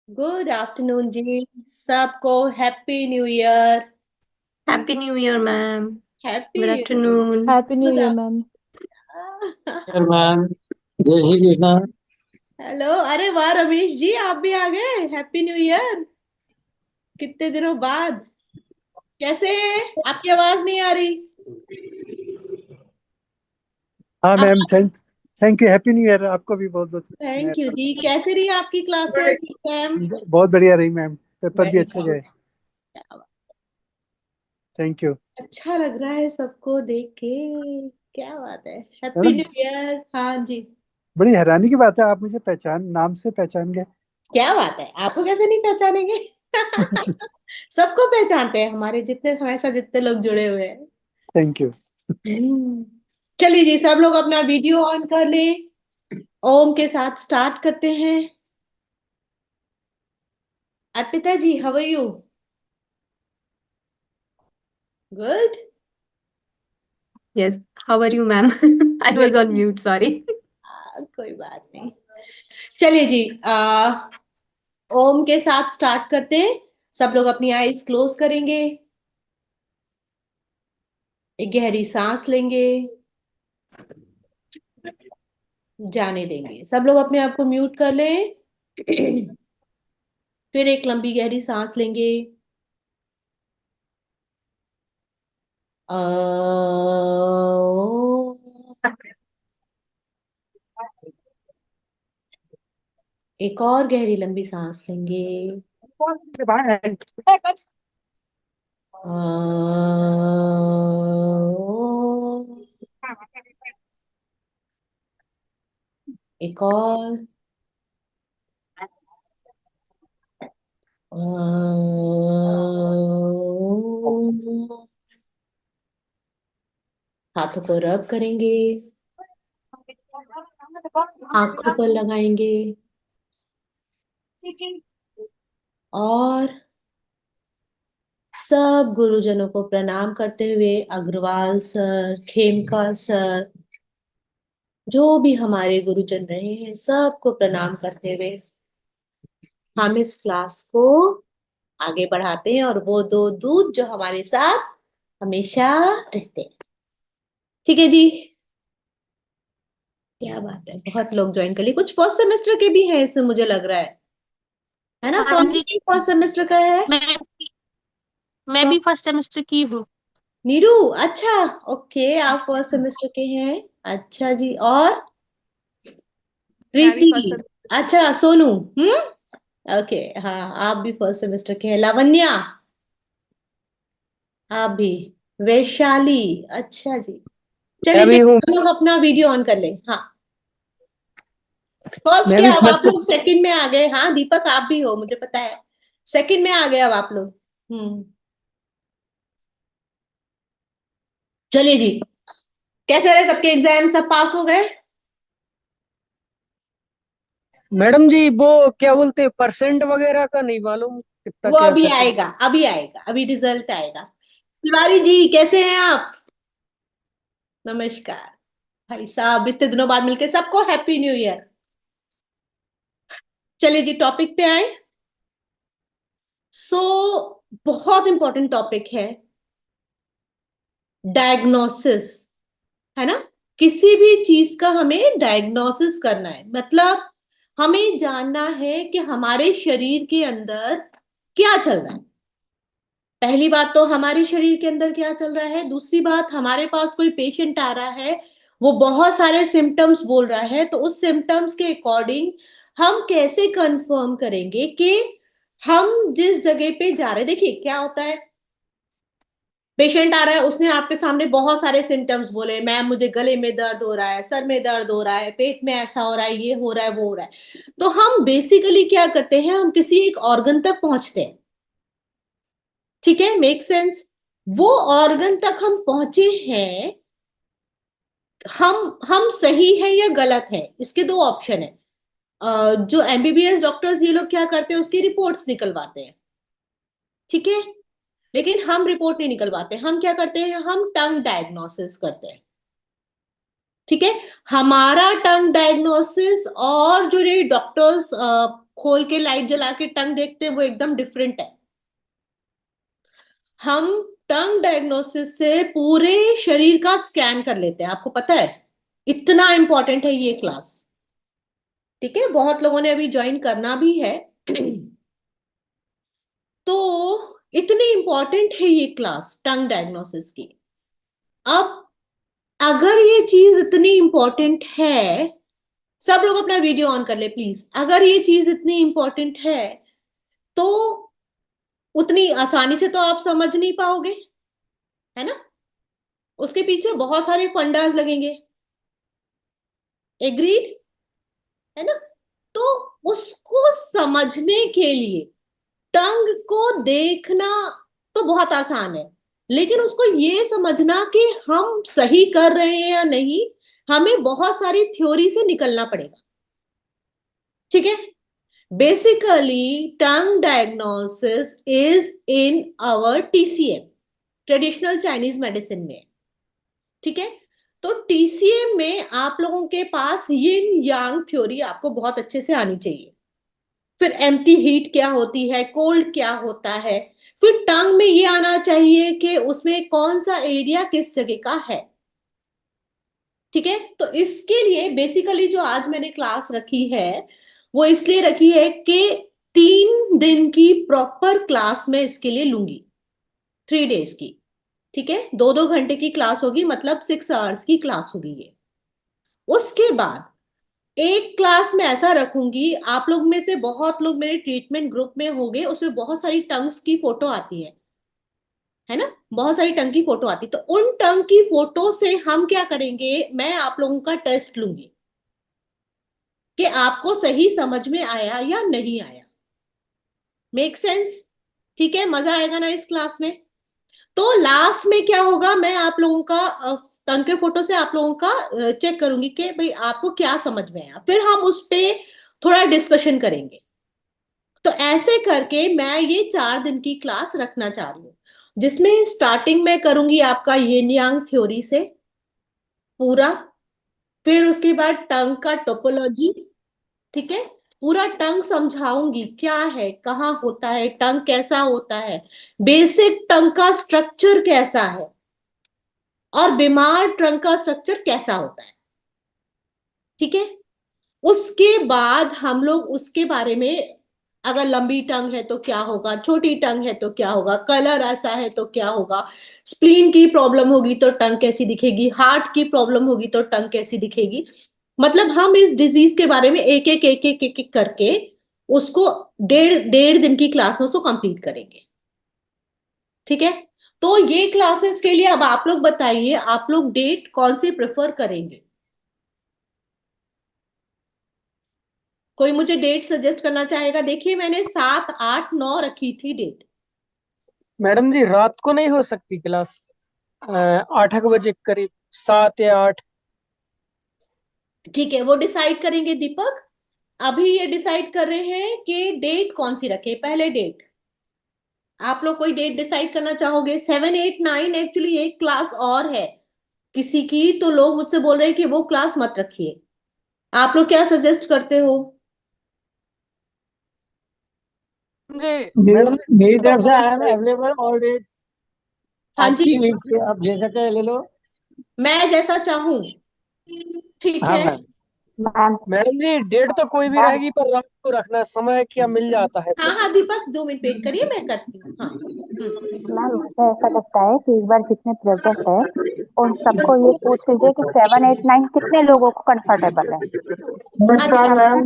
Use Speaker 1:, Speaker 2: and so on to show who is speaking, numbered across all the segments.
Speaker 1: Good afternoon जी। सबको happy new year.
Speaker 2: Happy new year ma'am.
Speaker 1: Happy
Speaker 2: good
Speaker 1: new year.
Speaker 2: Afternoon.
Speaker 3: Happy new
Speaker 1: good
Speaker 3: year ma'am.
Speaker 1: Afternoon.
Speaker 4: यार ma'am, जय Shri Krishna.
Speaker 1: Hello, अरे वाह रमेश जी, आप भी आ गए। Happy new year. कितने दिनों बाद। कैसे हैं? आपकी आवाज नहीं आ रही।
Speaker 4: हाँ
Speaker 1: आप।
Speaker 4: Ma'am, thank thank you. Happy new year आपको भी बहुत बहुत। नया
Speaker 1: थैंक यू जी।
Speaker 4: साल
Speaker 1: कैसे रही आपकी क्लासेस मैम?
Speaker 4: बहुत बढ़िया रही मैम। पेपर भी
Speaker 1: वेरी
Speaker 4: अच्छे
Speaker 1: गुड।
Speaker 4: गए। Thank you.
Speaker 1: अच्छा लग रहा है सबको देख के। क्या बात है। Happy
Speaker 4: madam,
Speaker 1: new year. हाँ जी।
Speaker 4: बड़ी हैरानी की बात है, आप मुझे पहचान नाम से पहचान गए।
Speaker 1: क्या बात है, आपको कैसे नहीं पहचानेंगे? सबको पहचानते हैं, हमारे जितने हमारे साथ जितने लोग जुड़े हुए हैं।
Speaker 4: Thank you.
Speaker 1: हम्म। चलिए जी, सब लोग अपना वीडियो ऑन कर लें। ओम के साथ स्टार्ट करते हैं। Arpita ji, how are you? Good.
Speaker 2: Yes. How are you ma'am? I was on mute, sorry.
Speaker 1: कोई बात नहीं। चलिए जी, ओम के साथ स्टार्ट करते हैं। सब लोग अपनी आईज क्लोज करेंगे। एक गहरी सांस लेंगे। जाने देंगे। सब लोग अपने आप को म्यूट कर लें। फिर एक लंबी गहरी सांस लेंगे। अ, एक और गहरी लंबी सांस लेंगे। अ, एक और। अ, हाथों को रब करेंगे। आंखों पर लगाएंगे। और सब गुरुजनों को प्रणाम करते हुए, अग्रवाल सर, खेमका सर, जो भी हमारे गुरुजन रहे हैं, सबको प्रणाम करते हुए हम इस क्लास को आगे बढ़ाते हैं। और वो दो दूत जो हमारे साथ हमेशा रहते हैं। ठीक है जी। क्या बात है, बहुत लोग ज्वाइन कर लिए। कुछ फर्स्ट सेमेस्टर के भी हैं इसमें, मुझे लग रहा है ना?
Speaker 2: हाँ
Speaker 1: कौन
Speaker 2: जी।
Speaker 1: सी फर्स्ट सेमेस्टर का है?
Speaker 2: मैं मैं
Speaker 1: कौन?
Speaker 2: भी फर्स्ट सेमेस्टर की हूँ।
Speaker 1: नीरू। अच्छा। ओके, आप फर्स्ट सेमेस्टर के हैं। अच्छा जी। और
Speaker 3: मैं भी
Speaker 1: प्रीति।
Speaker 3: First sem.
Speaker 1: अच्छा, सोनू। ओके। हाँ, आप भी फर्स्ट सेमेस्टर के हैं। लावण्या, आप भी। वैशाली। अच्छा जी। चलिए
Speaker 4: मैं भी
Speaker 1: चलिए,
Speaker 4: हूँ।
Speaker 1: हम लोग अपना वीडियो ऑन कर ले। हाँ। फर्स्ट
Speaker 4: मैं
Speaker 1: क्या,
Speaker 4: भी
Speaker 1: अब आप
Speaker 4: फर्स्ट।
Speaker 1: लोग सेकंड में आ गए। हाँ दीपक, आप भी हो, मुझे पता है। सेकंड में आ गए अब आप लोग। चलिए जी। कैसे रहे सबके एग्जाम? सब पास हो गए?
Speaker 5: मैडम जी, वो क्या बोलते हैं, परसेंट वगैरह का नहीं मालूम कितना
Speaker 1: वो अभी
Speaker 5: कैसा है।
Speaker 1: आएगा, अभी आएगा, अभी रिजल्ट आएगा। तिवारी जी, कैसे हैं आप? नमस्कार। भाई साहब, इतने दिनों बाद मिलके सबको हैप्पी न्यू ईयर। चलिए जी, टॉपिक पे आए। सो बहुत इंपॉर्टेंट टॉपिक है, डायग्नोसिस। है ना? किसी भी चीज का हमें डायग्नोसिस करना है, मतलब हमें जानना है कि हमारे शरीर के अंदर क्या चल रहा है। पहली बात तो हमारे शरीर के अंदर क्या चल रहा है। दूसरी बात, हमारे पास कोई पेशेंट आ रहा है, वो बहुत सारे सिम्टम्स बोल रहा है, तो उस सिम्टम्स के अकॉर्डिंग हम कैसे कंफर्म करेंगे कि हम जिस जगह पे जा रहे हैं। देखिए क्या होता है, पेशेंट आ रहा है, उसने आपके सामने बहुत सारे सिम्टम्स बोले, मैम मुझे गले में दर्द हो रहा है, सर में दर्द हो रहा है, पेट में ऐसा हो रहा है, ये हो रहा है, वो हो रहा है। तो हम बेसिकली क्या करते हैं, हम किसी एक ऑर्गन तक पहुंचते हैं। ठीक है, मेक सेंस? वो ऑर्गन तक हम पहुंचे हैं। हम सही है या गलत है, इसके दो ऑप्शन है। जो एमबीबीएस डॉक्टर्स ये लोग क्या करते हैं, उसकी रिपोर्ट्स निकलवाते हैं। ठीक है। लेकिन हम रिपोर्ट नहीं निकलवाते, हम क्या करते हैं, हम टंग डायग्नोसिस करते हैं। ठीक है। हमारा टंग डायग्नोसिस और जो ये डॉक्टर्स खोल के लाइट जला के टंग देखते हैं वो एकदम डिफरेंट है। हम टंग डायग्नोसिस से पूरे शरीर का स्कैन कर लेते हैं, आपको पता है, इतना इंपॉर्टेंट है ये क्लास। ठीक है, बहुत लोगों ने अभी ज्वाइन करना भी है तो इतनी इंपॉर्टेंट है ये क्लास टंग डायग्नोसिस की। अब अगर ये चीज इतनी इंपॉर्टेंट है, सब लोग अपना वीडियो ऑन कर ले प्लीज। अगर ये चीज इतनी इंपॉर्टेंट है तो उतनी आसानी से तो आप समझ नहीं पाओगे, है ना? उसके पीछे बहुत सारे फंडास लगेंगे, एग्रीड, है ना? तो उसको समझने के लिए टंग को देखना तो बहुत आसान है, लेकिन उसको ये समझना कि हम सही कर रहे हैं या नहीं, हमें बहुत सारी थ्योरी से निकलना पड़ेगा। ठीक है, basically tongue diagnosis is in our TCM, traditional Chinese medicine में। ठीक है, तो टीसीएम में आप लोगों के पास यिन यांग थ्योरी आपको बहुत अच्छे से आनी चाहिए। फिर एम्प्टी हीट क्या होती है, कोल्ड क्या होता है, फिर टंग में ये आना चाहिए कि उसमें कौन सा एरिया किस जगह का है। ठीक है, तो इसके लिए बेसिकली जो आज मैंने क्लास रखी है वो इसलिए रखी है कि 3 दिन की प्रॉपर क्लास में इसके लिए लूंगी, 3 डेज की। ठीक है, 2-2 घंटे की क्लास होगी, मतलब 6 आवर्स की क्लास होगी ये। उसके बाद एक क्लास में ऐसा रखूंगी, आप लोग में से बहुत लोग मेरे ट्रीटमेंट ग्रुप में होंगे, उसमें बहुत सारी टंग्स की फोटो आती है ना? बहुत सारी टंग की फोटो आती, तो उन टंग की फोटो से हम क्या करेंगे, मैं आप लोगों का टेस्ट लूंगी कि आपको सही समझ में आया या नहीं आया। Make sense? ठीक है, मजा आएगा ना इस क्लास में? तो लास्ट में क्या होगा, मैं आप लोगों का टंग के फोटो से आप लोगों का चेक करूंगी कि भाई आपको क्या समझ में आया, फिर हम उस पे थोड़ा डिस्कशन करेंगे। तो ऐसे करके मैं ये 4 दिन की क्लास रखना चाह रही हूँ, जिसमें स्टार्टिंग में करूंगी आपका यिन यांग थ्योरी से पूरा, फिर उसके बाद टंग का टोपोलॉजी। ठीक है, पूरा टंग समझाऊंगी क्या है, कहाँ होता है टंग, कैसा होता है, बेसिक टंग का स्ट्रक्चर कैसा है, और बीमार टंग का स्ट्रक्चर कैसा होता है। ठीक है, उसके बाद हम लोग उसके बारे में, अगर लंबी टंग है तो क्या होगा, छोटी टंग है तो क्या होगा, कलर ऐसा है तो क्या होगा, स्प्लीन की प्रॉब्लम होगी तो टंग कैसी दिखेगी, हार्ट की प्रॉब्लम होगी तो टंग कैसी दिखेगी। मतलब हम इस डिजीज के बारे में एक एक एक एक एक, एक करके उसको 1.5 दिन की क्लास में उसको कंप्लीट करेंगे। ठीक है, तो ये क्लासेस के लिए अब आप लोग बताइए, आप लोग डेट कौन सी प्रेफर करेंगे? कोई मुझे डेट सजेस्ट करना चाहेगा? देखिए मैंने 7, 8, 9 रखी थी डेट।
Speaker 5: मैडम जी रात को नहीं हो सकती क्लास? 8 बजे करीब, 7 या 8।
Speaker 1: ठीक है, वो डिसाइड करेंगे दीपक। अभी ये डिसाइड कर रहे हैं कि डेट कौन सी रखे, पहले डेट। आप लोग कोई डेट डिसाइड करना चाहोगे? 7, 8, 9 एक्चुअली एक क्लास और है किसी की, तो लोग मुझसे बोल रहे हैं कि वो क्लास मत रखिए। आप लोग क्या सजेस्ट करते हो?
Speaker 5: जी
Speaker 6: मेरी
Speaker 5: मैडम
Speaker 6: मेरी तरफ से आई एम
Speaker 5: जी,
Speaker 6: अवेलेबल ऑल डेट्स।
Speaker 1: हाँ
Speaker 6: आज
Speaker 1: जी,
Speaker 6: की वीक से आप जैसा चाहे ले लो।
Speaker 1: मैं जैसा चाहूं। ठीक
Speaker 6: हाँ
Speaker 1: है,
Speaker 6: मैम।
Speaker 7: मैम
Speaker 5: मैडम जी डेट तो कोई भी
Speaker 7: मैम
Speaker 5: रहेगी, पर रात को रखना, समय क्या मिल जाता है
Speaker 1: हाँ
Speaker 5: तो।
Speaker 1: हाँ दीपक 2 मिनट वेट करिए, मैं करती हूँ। हाँ
Speaker 7: मैम मुझे ऐसा लगता है कि एक बार जितने प्रेजेंट है उन सबको ये पूछ लीजिए कि 7, 8, 9 कितने लोगों को कंफर्टेबल है।
Speaker 6: नमस्कार
Speaker 1: अच्छा,
Speaker 6: मैम।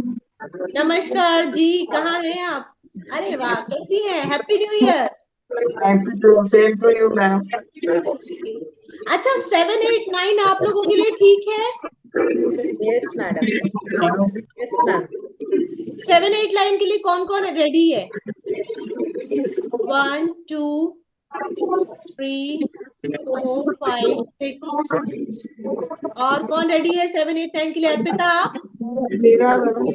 Speaker 1: नमस्कार जी, कहाँ हैं आप? अरे वाह, कैसी हैं? Happy new year.
Speaker 6: Thank you, same to you ma'am.
Speaker 1: अच्छा, 7, 8, 9 आप लोगों के लिए ठीक है?
Speaker 8: Yes madam. Yes ma'am.
Speaker 1: 7, 8, 9 के लिए कौन कौन रेडी है? 1, 2, 3, 4, 5, 6। और कौन रेडी है 7, 8, 9 के लिए? अर्पिता आप?
Speaker 6: मेरा मैम।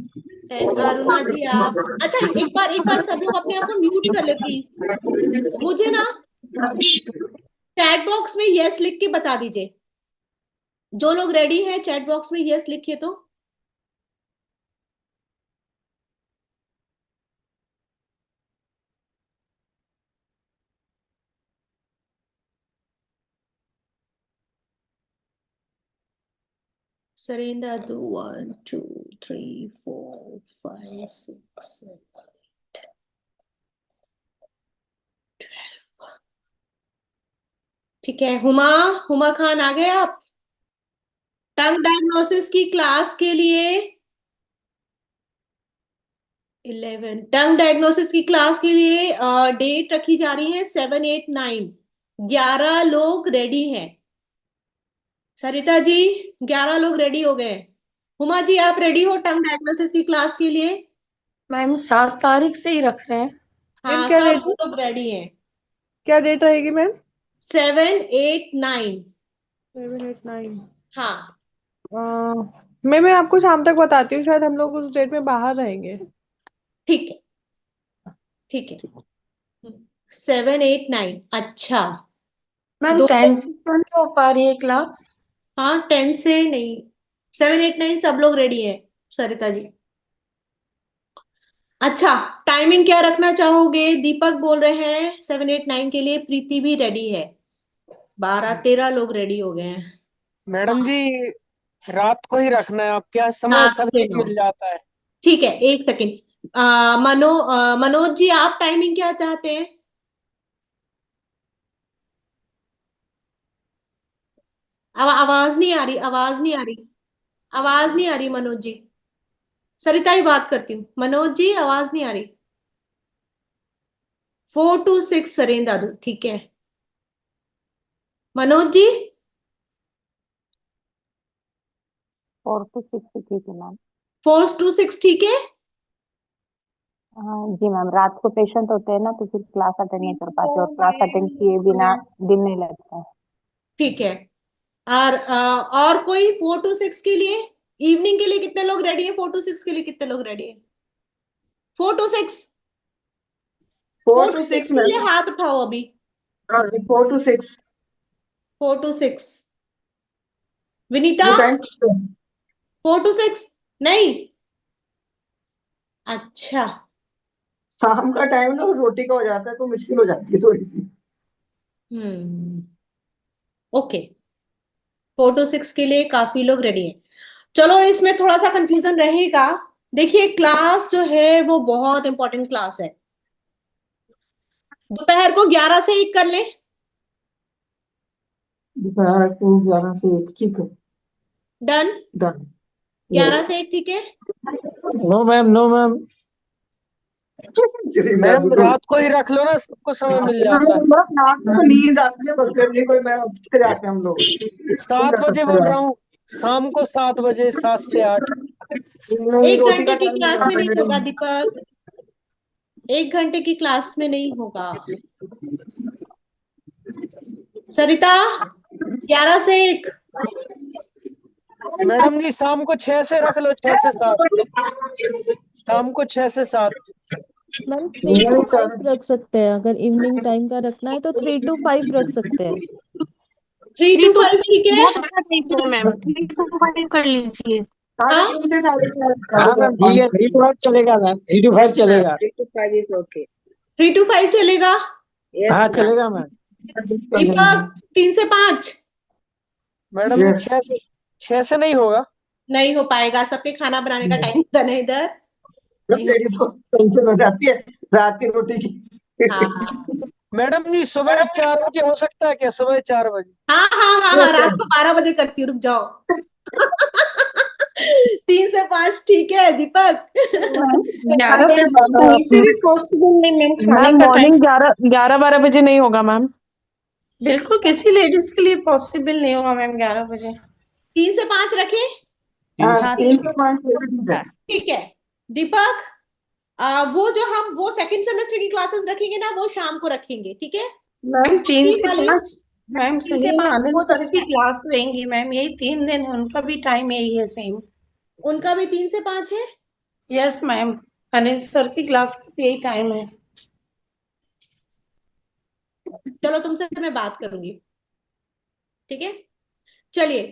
Speaker 1: 10। अरुणा जी आप? अच्छा, एक बार सब लोग अपने आप को म्यूट कर ले प्लीज। मुझे ना चैट बॉक्स में यस लिख के बता दीजिए, जो लोग रेडी हैं चैट बॉक्स में यस लिखिए तो। Surrender do 1 2 3 4 5 6 7 8 12। ठीक है, हुमा हुमा खान आ गए आप टंग डायग्नोसिस की क्लास के लिए। 11 टंग डायग्नोसिस की क्लास के लिए डेट रखी जा रही है 7 8 9। 11 लोग रेडी हैं। सरिता जी 11 लोग रेडी हो गए। हुमा जी आप रेडी हो टंग डायग्नोसिस की क्लास के लिए?
Speaker 9: मैम 7 तारीख से ही रख रहे हैं।
Speaker 1: हाँ
Speaker 3: क्या
Speaker 1: सब
Speaker 3: डेट
Speaker 1: लोग रेडी हैं।
Speaker 3: क्या डेट रहेगी मैम?
Speaker 1: 7 8 9।
Speaker 3: 7 8 9।
Speaker 1: हाँ
Speaker 3: मैं आपको शाम तक बताती हूँ, शायद हम लोग उस डेट में बाहर रहेंगे।
Speaker 1: ठीक है ठीक है। 7 8 9 अच्छा।
Speaker 9: मैम
Speaker 1: दो
Speaker 9: 10 से क्यों नहीं हो पा रही है क्लास?
Speaker 1: हाँ 10 से नहीं, 7 8 9 सब लोग रेडी है सरिता जी। अच्छा टाइमिंग क्या रखना चाहोगे? दीपक बोल रहे हैं 7 8 9 के लिए। प्रीति भी रेडी है। 12 13 लोग रेडी हो गए हैं।
Speaker 5: मैडम जी रात को ही रखना है, आप क्या समय
Speaker 1: 7 से
Speaker 5: सभी
Speaker 1: 9
Speaker 5: मिल जाता है।
Speaker 1: ठीक है। एक सेकेंड मनोज जी आप टाइमिंग क्या चाहते हैं? अब आवाज नहीं आ रही, आवाज नहीं आ रही, आवाज नहीं आ रही मनोज जी। सरिता ही बात करती हूँ। मनोज जी आवाज नहीं आ रही। 4 to 6 सरें दादू ठीक है। मनोज जी
Speaker 7: 4 to 6 ठीक है मैम।
Speaker 1: 4 to 6 ठीक है।
Speaker 7: हाँ जी मैम, रात को पेशेंट होते हैं ना तो फिर क्लास अटेंड नहीं कर पाते, और क्लास अटेंड किए बिना दिन नहीं लगता है।
Speaker 1: ठीक है। और कोई 4 to 6 के लिए? इवनिंग के लिए कितने लोग रेडी है? 4 to 6 के लिए कितने लोग रेडी है? 4 to 6
Speaker 6: 4
Speaker 1: 4
Speaker 6: to
Speaker 1: to 6
Speaker 6: 6
Speaker 1: के लिए
Speaker 6: मैम।
Speaker 1: हाथ उठाओ अभी।
Speaker 6: 4 to 6
Speaker 1: 4 to 6 विनीता
Speaker 6: ये टाइम
Speaker 1: 4 to 6 नहीं। अच्छा
Speaker 6: शाम का टाइम ना रोटी का हो जाता है तो मुश्किल हो जाती है थोड़ी सी।
Speaker 1: ओके 4 to 6 के लिए काफी लोग रेडी हैं। चलो इसमें थोड़ा सा कंफ्यूजन रहेगा। देखिए क्लास जो है वो बहुत इंपॉर्टेंट क्लास है। दोपहर को 11 से 1 कर लें।
Speaker 6: दोपहर को 11 से 1 ठीक है।
Speaker 1: डन।
Speaker 6: डन।
Speaker 1: 11 से 1 ठीक है।
Speaker 6: No ma'am no ma'am.
Speaker 5: Ma'am रात को ही रख लो ना, सबको समय मिल जाता है।
Speaker 6: नींद आती है बस, फिर नहीं कोई मैं थक जाते हैं हम लोग।
Speaker 5: 7 बजे बोल रहा हूँ, शाम को 7 बजे 7 से 8।
Speaker 1: 1
Speaker 6: रोटी
Speaker 1: घंटे
Speaker 6: का
Speaker 1: की
Speaker 6: टाइम
Speaker 1: क्लास में नहीं
Speaker 6: मैडम।
Speaker 1: होगा दीपक। 1 घंटे की क्लास में नहीं होगा। सरिता 11 से 1।
Speaker 5: मैडम जी शाम को 6 से रख लो, 6 से 7। शाम को 6 से 7।
Speaker 10: मैम 3 to 5 रख सकते हैं, अगर इवनिंग टाइम का रखना है तो 3 to 5 रख सकते हैं।
Speaker 1: 3 to 5 ठीक है।
Speaker 9: बहुत अच्छा टाइम है मैम, 3 to 5 कर लीजिए।
Speaker 1: हाँ
Speaker 6: 3 से 4 हाँ मैम ठीक है। 3 to 5 चलेगा मैम। 3 to 5 चलेगा।
Speaker 8: 3 to 5 is okay.
Speaker 1: 3 to 5 चलेगा।
Speaker 8: Yes,
Speaker 6: हाँ
Speaker 8: ma'am.
Speaker 6: चलेगा मैम।
Speaker 1: दीपक 3 से 5
Speaker 5: मैडम जी
Speaker 6: Yes.
Speaker 5: 6 से नहीं होगा।
Speaker 1: नहीं हो पाएगा। सबके खाना बनाने का टाइम होता है इधर। नहीं हो
Speaker 6: लेडीज को टेंशन हो जाती है रात की रोटी की।
Speaker 1: हाँ
Speaker 5: मैडम जी सुबह 4 बजे हो सकता है क्या? सुबह 4 बजे।
Speaker 1: हाँ हाँ हाँ हाँ रात को 12 बजे करती हूँ, रुक जाओ। 3 से 5 ठीक है दीपक।
Speaker 9: 11 बजे कहीं से भी पॉसिबल नहीं मैम, खाने
Speaker 3: मैम
Speaker 9: का टाइम
Speaker 3: मॉर्निंग 11-12 बजे नहीं होगा मैम।
Speaker 9: बिल्कुल किसी लेडीज के लिए पॉसिबल नहीं होगा मैम 11 बजे।
Speaker 1: 3 से 5 रखें।
Speaker 10: हाँ
Speaker 6: 3 से 5
Speaker 1: ठीक है दीपक। वो सेकंड सेमेस्टर की क्लासेस रखेंगे ना, वो शाम को रखेंगे ठीक है।
Speaker 9: मैम 3
Speaker 1: ये
Speaker 9: से
Speaker 1: वाली
Speaker 9: 5 मैम
Speaker 1: 3 से
Speaker 9: सुनिए ना,
Speaker 1: 5
Speaker 9: अनिल
Speaker 1: बहुत
Speaker 9: सर
Speaker 1: अच्छा
Speaker 9: की
Speaker 1: है।
Speaker 9: क्लास रहेंगी मैम, यही 3 दिन है, उनका भी टाइम यही है सेम।
Speaker 1: उनका भी 3 से 5 है।
Speaker 9: यस मैम, अनिल सर की क्लास का भी यही टाइम है।
Speaker 1: चलो तुमसे मैं बात करूंगी ठीक है। चलिए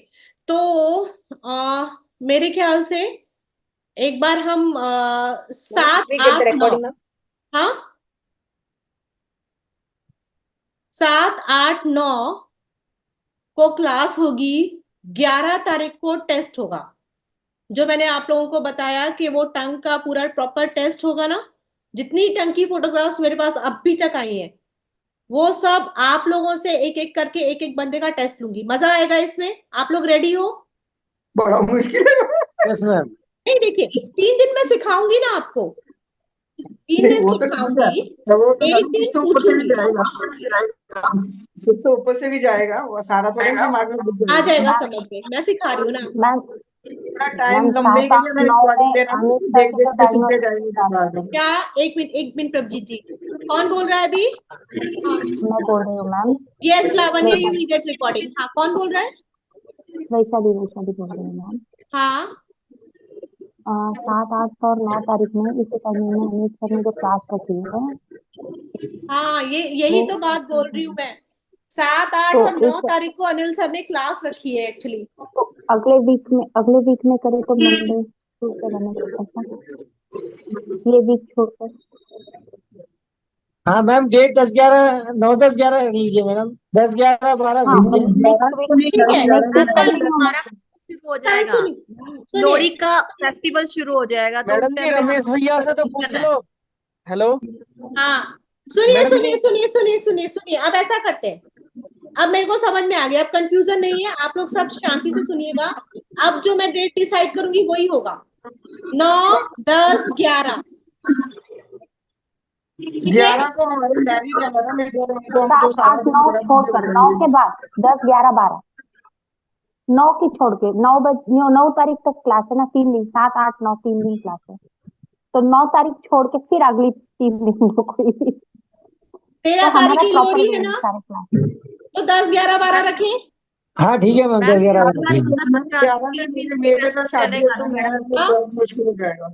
Speaker 1: तो मेरे ख्याल से एक बार हम
Speaker 8: Ma'am,
Speaker 1: 7
Speaker 8: we get the
Speaker 1: 8 9
Speaker 8: recording, ma'am.
Speaker 1: हाँ 7 8 9 को क्लास होगी 11 तारीख को टेस्ट होगा, जो मैंने आप लोगों को बताया कि वो टंग का पूरा प्रॉपर टेस्ट होगा ना। जितनी टंग की फोटोग्राफ्स मेरे पास अभी तक आई हैं, वो सब आप लोगों से एक एक करके एक एक बंदे का टेस्ट लूंगी। मजा आएगा इसमें। आप लोग रेडी हो?
Speaker 6: बड़ा मुश्किल है।
Speaker 5: Yes ma'am.
Speaker 1: नहीं, देखिए 3 दिन में सिखाऊंगी ना आपको, 3
Speaker 6: नहीं,
Speaker 1: दिन
Speaker 6: वो तो ठीक है,
Speaker 1: सिखाऊंगी,
Speaker 6: वो तो
Speaker 1: एक
Speaker 6: कुछ
Speaker 1: दिन
Speaker 6: तो ऊपर से भी
Speaker 1: पूछूंगी।
Speaker 6: जाएगा, कुछ तो ऊपर से भी जाएगा, वो सारा थोड़ा दिमाग में घुस
Speaker 1: आ
Speaker 6: जाएगा।
Speaker 1: जाएगा समझ में, मैं सिखा रही हूँ ना।
Speaker 7: मैम
Speaker 6: थोड़ा टाइम
Speaker 7: मैम
Speaker 6: लंबे
Speaker 7: 7,
Speaker 6: के लिए
Speaker 7: 8,
Speaker 6: मैं
Speaker 7: 9
Speaker 6: रिकॉर्डिंग
Speaker 7: में
Speaker 6: देना,
Speaker 7: अमित सर
Speaker 6: देख
Speaker 7: की
Speaker 6: देख
Speaker 7: तो
Speaker 6: के सीखते
Speaker 7: डायग्नोसिस
Speaker 6: जाएंगे
Speaker 7: स्टार्ट
Speaker 6: बाद
Speaker 7: है।
Speaker 6: में।
Speaker 1: क्या? एक मिनट प्रभजीत जी, कौन बोल रहा है अभी? हाँ,
Speaker 7: मैं बोल रही हूँ ma'am,
Speaker 1: yes Lavanya, you
Speaker 7: Vaishali
Speaker 1: will get recording. हाँ, कौन बोल रहा है?
Speaker 7: वैशाली वैशाली बोल रही हूँ मैम।
Speaker 1: हाँ
Speaker 7: 7, 8 और 9 तारीख में इसी टाइमिंग में अमित सर ने जो क्लास रखी है
Speaker 1: हाँ, यही
Speaker 7: वो
Speaker 1: तो बात बोल रही हूँ मैं। 7, 8
Speaker 7: तो
Speaker 1: और 9
Speaker 7: इस
Speaker 1: तारीख को अनिल सर ने क्लास रखी है एक्चुअली।
Speaker 7: तो अगले वीक में करे तो मंडे ट्यूसडे बने ऐसा, ये वीक छोड़कर।
Speaker 5: हाँ मैम, डेट 10-11, 9-10-11 रख लीजिए मैडम, 10-11-12
Speaker 7: हाँ
Speaker 5: रख लीजिए।
Speaker 7: नेक्स्ट वीक,
Speaker 1: ठीक है,
Speaker 7: नेक्स्ट वीक
Speaker 1: आपका
Speaker 7: करेंगे हम।
Speaker 8: हमारा शुरू हो
Speaker 1: टाइम
Speaker 8: जाएगा,
Speaker 1: सुनिए।
Speaker 8: लोहड़ी का फेस्टिवल शुरू हो जाएगा, तो उस
Speaker 5: मैडम जी
Speaker 8: टाइम पे
Speaker 5: रमेश भैया से तो
Speaker 8: हमें
Speaker 5: पूछ
Speaker 8: करना है।
Speaker 5: लो। हेलो
Speaker 1: हाँ, सुनिए
Speaker 5: मैडम जी।
Speaker 1: सुनिए सुनिए सुनिए सुनिए सुनिए, अब ऐसा करते हैं। अब मेरे को समझ में आ गया, अब कंफ्यूजन नहीं है। आप लोग सब शांति से सुनिएगा। अब जो मैं डेट डिसाइड करूंगी वही होगा, 9, 10, 11। ठीक है?
Speaker 6: 11 को हमारी मैरिज है मैडम, इस बार हमको हम तो
Speaker 7: 7,
Speaker 6: सारा
Speaker 7: 8,
Speaker 6: दिन
Speaker 7: 9
Speaker 6: बड़ा
Speaker 7: छोड़कर, 9 के बाद 10, 11, 12, 9 की छोड़ के 9 तारीख तक क्लास है ना, 3 दिन, 7, 8, 9 3 दिन क्लास है, तो 9 तारीख छोड़ के फिर अगली 3 दिन को कोई तो
Speaker 1: 13 तारीख
Speaker 7: हमारा
Speaker 1: की
Speaker 7: प्रॉपर
Speaker 1: लोहड़ी है ना,
Speaker 7: सारे क्लास।
Speaker 1: तो 10, 11, 12 रखें।
Speaker 5: हाँ ठीक है मैम,
Speaker 8: मैम
Speaker 5: 10-11
Speaker 8: इस
Speaker 5: रख
Speaker 8: बार
Speaker 5: लीजिए।
Speaker 8: मकर संक्रांति
Speaker 6: 11 में
Speaker 8: 3 दिन
Speaker 6: मेरे मेरे का
Speaker 8: फेस्टिवल
Speaker 6: शादी है,
Speaker 8: चलेगा
Speaker 6: तो
Speaker 8: ना
Speaker 6: मेरा
Speaker 8: मैम?
Speaker 6: तो
Speaker 1: हाँ?
Speaker 6: बहुत मुश्किल हो जाएगा।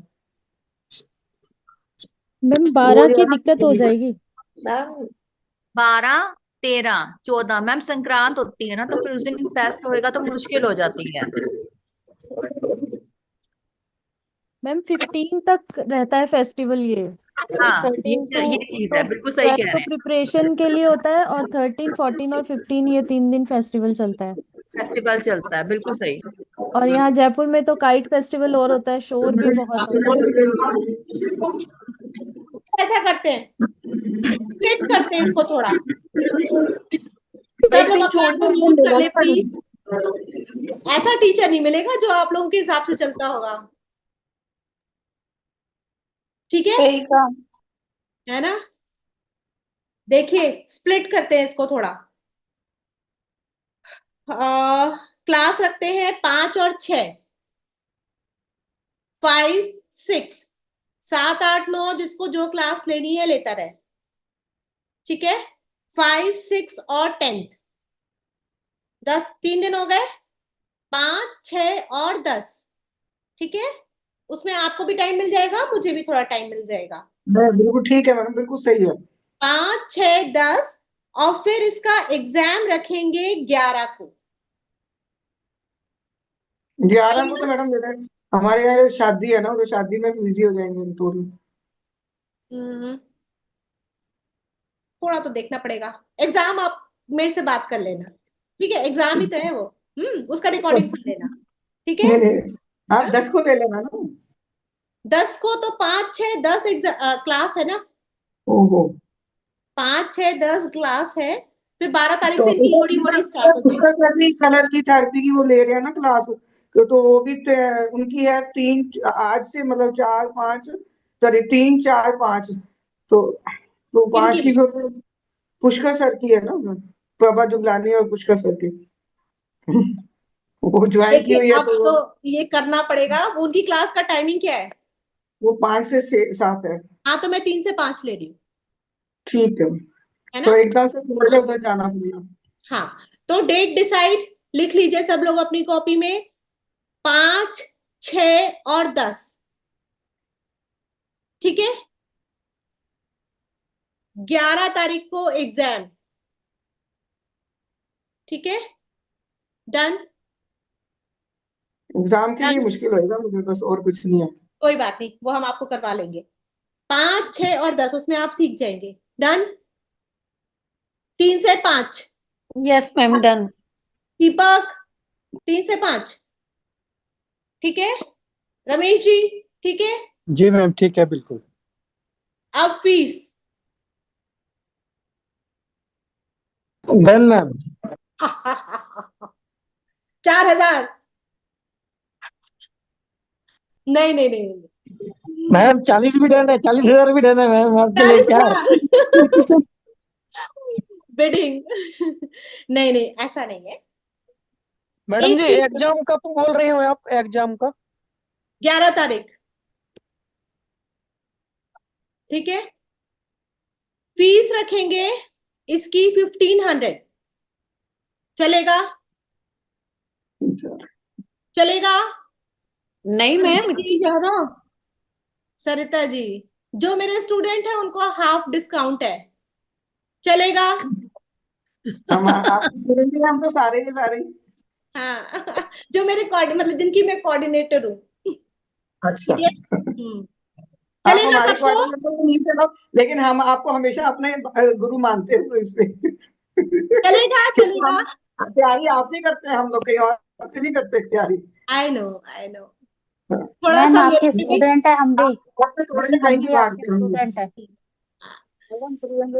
Speaker 10: मैम
Speaker 6: वो
Speaker 10: 12 की
Speaker 6: यार
Speaker 10: दिक्कत हो जाएगी।
Speaker 8: मैम 12, 13, 14 मैम संक्रांत होती है ना, तो फिर उस दिन फेस्ट होएगा तो मुश्किल हो जाती है।
Speaker 10: मैम 15 तक रहता है फेस्टिवल ये।
Speaker 8: हाँ,
Speaker 10: 13 टू
Speaker 8: ये चीज
Speaker 10: तो
Speaker 8: है, बिल्कुल सही
Speaker 10: 12
Speaker 8: कह
Speaker 10: तो
Speaker 8: रहे हैं।
Speaker 10: प्रिपरेशन के लिए होता है, और 13, 14 और 15 ये 3 दिन फेस्टिवल चलता है।
Speaker 8: फेस्टिवल चलता है, बिल्कुल सही।
Speaker 10: और यहाँ जयपुर में तो काइट फेस्टिवल और होता है, शोर भी बहुत होता है।
Speaker 1: ऐसा करते हैं, स्प्लिट करते हैं इसको थोड़ा। सब
Speaker 6: एक
Speaker 1: लोग
Speaker 6: दिन
Speaker 1: अपना
Speaker 6: छोड़
Speaker 1: अपना
Speaker 6: के एक दिन
Speaker 1: म्यूट कर
Speaker 6: लेना
Speaker 1: ले प्लीज। ऐसा टीचर नहीं मिलेगा जो आप लोगों के हिसाब से चलता होगा। ठीक है?
Speaker 9: सही कहा।
Speaker 1: है ना? देखिए, स्प्लिट करते हैं इसको थोड़ा। क्लास रखते हैं 5 और 6, 5, 6, 7, 8, 9 जिसको जो क्लास लेनी है लेता रहे। ठीक है? 5, 6 और 10th, 10, 3 दिन हो गए। 5, 6 और 10। ठीक है? उसमें आपको भी टाइम मिल जाएगा, मुझे भी थोड़ा टाइम मिल जाएगा।
Speaker 6: बिल्कुल ठीक है मैडम, बिल्कुल सही है।
Speaker 1: 5, 6, 10 और फिर इसका एग्जाम रखेंगे 11 को।
Speaker 6: 11 को तो मैडम मेरा हमारे यहाँ शादी है ना, तो शादी में बिजी हो जाएंगे हम थोड़ी।
Speaker 1: थोड़ा तो देखना पड़ेगा। एग्जाम आप मेरे से बात कर लेना। ठीक है? एग्जाम ही तो है वो। उसका रिकॉर्डिंग सुन लेना। ठीक है?
Speaker 6: नहीं नहीं, आप 10 को ले लेना ना।
Speaker 1: 10 को तो 5, 6, 10 क्लास है ना।
Speaker 6: ओहो,
Speaker 1: 5, 6, 10 क्लास है। फिर 12 तारीख
Speaker 6: तो
Speaker 1: से इनकी लोड़ी वोड़ी स्टार्ट हो जाएगी।
Speaker 6: उसका क्या भी कलर की थेरेपी की वो ले रहे हैं ना क्लास, तो वो भी उनकी है 3 आज से, मतलब 4, 5, सॉरी 3, 4, 5, तो 5
Speaker 1: इनकी
Speaker 6: की फिर पुष्कर सर की है ना, प्रभा जुगलानी और पुष्कर सर की। वो ज्वाइन की
Speaker 1: देखिए,
Speaker 6: हुई है,
Speaker 1: अब
Speaker 6: तो
Speaker 1: तो ये करना पड़ेगा। उनकी क्लास का टाइमिंग क्या है?
Speaker 6: वो 5 से 7 है।
Speaker 1: हाँ, तो मैं 3 से 5 ले रही हूँ।
Speaker 6: ठीक है,
Speaker 1: है
Speaker 6: तो
Speaker 1: ना?
Speaker 6: एकदम से उधर उधर जाना पड़ेगा।
Speaker 1: हाँ, तो डेट डिसाइड लिख लीजिए सब लोग अपनी कॉपी में। 5, 6 और 10। ठीक है? 11 तारीख को एग्जाम। ठीक है? डन।
Speaker 6: एग्जाम के लिए
Speaker 1: डन,
Speaker 6: मुश्किल होएगा मुझे, बस और कुछ नहीं है।
Speaker 1: कोई बात नहीं, वो हम आपको करवा लेंगे। 5, 6 और 10 उसमें आप सीख जाएंगे। डन। 3 से 5।
Speaker 9: Yes ma'am, done.
Speaker 1: दीपक, 3 से 5, ठीक है। रमेश जी, ठीक है।
Speaker 4: जी मैम, ठीक है, बिल्कुल।
Speaker 1: अब फीस।
Speaker 5: Done ma'am.
Speaker 1: 4,000। नहीं नहीं नहीं नहीं,
Speaker 5: मैम 40 भी डन है, 40,000 भी डन है मैम, आपके लिए प्यार।
Speaker 1: 40,000 बिडिंग। नहीं नहीं, ऐसा नहीं है।
Speaker 5: मैडम
Speaker 1: एक
Speaker 5: जी
Speaker 1: चीज,
Speaker 5: एग्जाम कब बोल रहे हो आप, एग्जाम का?
Speaker 1: 11 तारीख, ठीक है। फीस रखेंगे इसकी 1,500। चलेगा? चलेगा?
Speaker 9: नहीं मैम,
Speaker 1: सरिता
Speaker 9: इतनी
Speaker 1: जी,
Speaker 9: ज्यादा?
Speaker 1: सरिता जी, जो मेरे स्टूडेंट है उनको हाफ डिस्काउंट है। चलेगा?
Speaker 6: हम आपको बोलेंगे, हम तो सारे के सारे।
Speaker 1: हाँ। जो मेरे मतलब जिनकी मैं कोऑर्डिनेटर हूँ,
Speaker 6: अच्छा,
Speaker 1: ठीक है।
Speaker 6: आप
Speaker 1: चलेगा
Speaker 6: हमारे
Speaker 1: सबको?
Speaker 6: कोऑर्डिनेटर तो नहीं चलो, लेकिन हम आपको हमेशा अपने गुरु मानते हैं, तो इसमें
Speaker 1: चलेगा?
Speaker 6: क्योंकि
Speaker 1: चलेगा?
Speaker 6: हम तैयारी आपसे करते हैं, हम लोग कहीं और से नहीं करते तैयारी।
Speaker 1: I know, I know. थोड़ा
Speaker 7: मैम
Speaker 1: सा
Speaker 7: आपके
Speaker 1: मेरे में भी।
Speaker 7: स्टूडेंट है हम भी।
Speaker 6: आपको छोड़ने
Speaker 7: मैम
Speaker 6: कहीं
Speaker 7: हम
Speaker 6: नहीं
Speaker 7: भी आपके
Speaker 6: भागते हम लोग।
Speaker 7: स्टूडेंट है।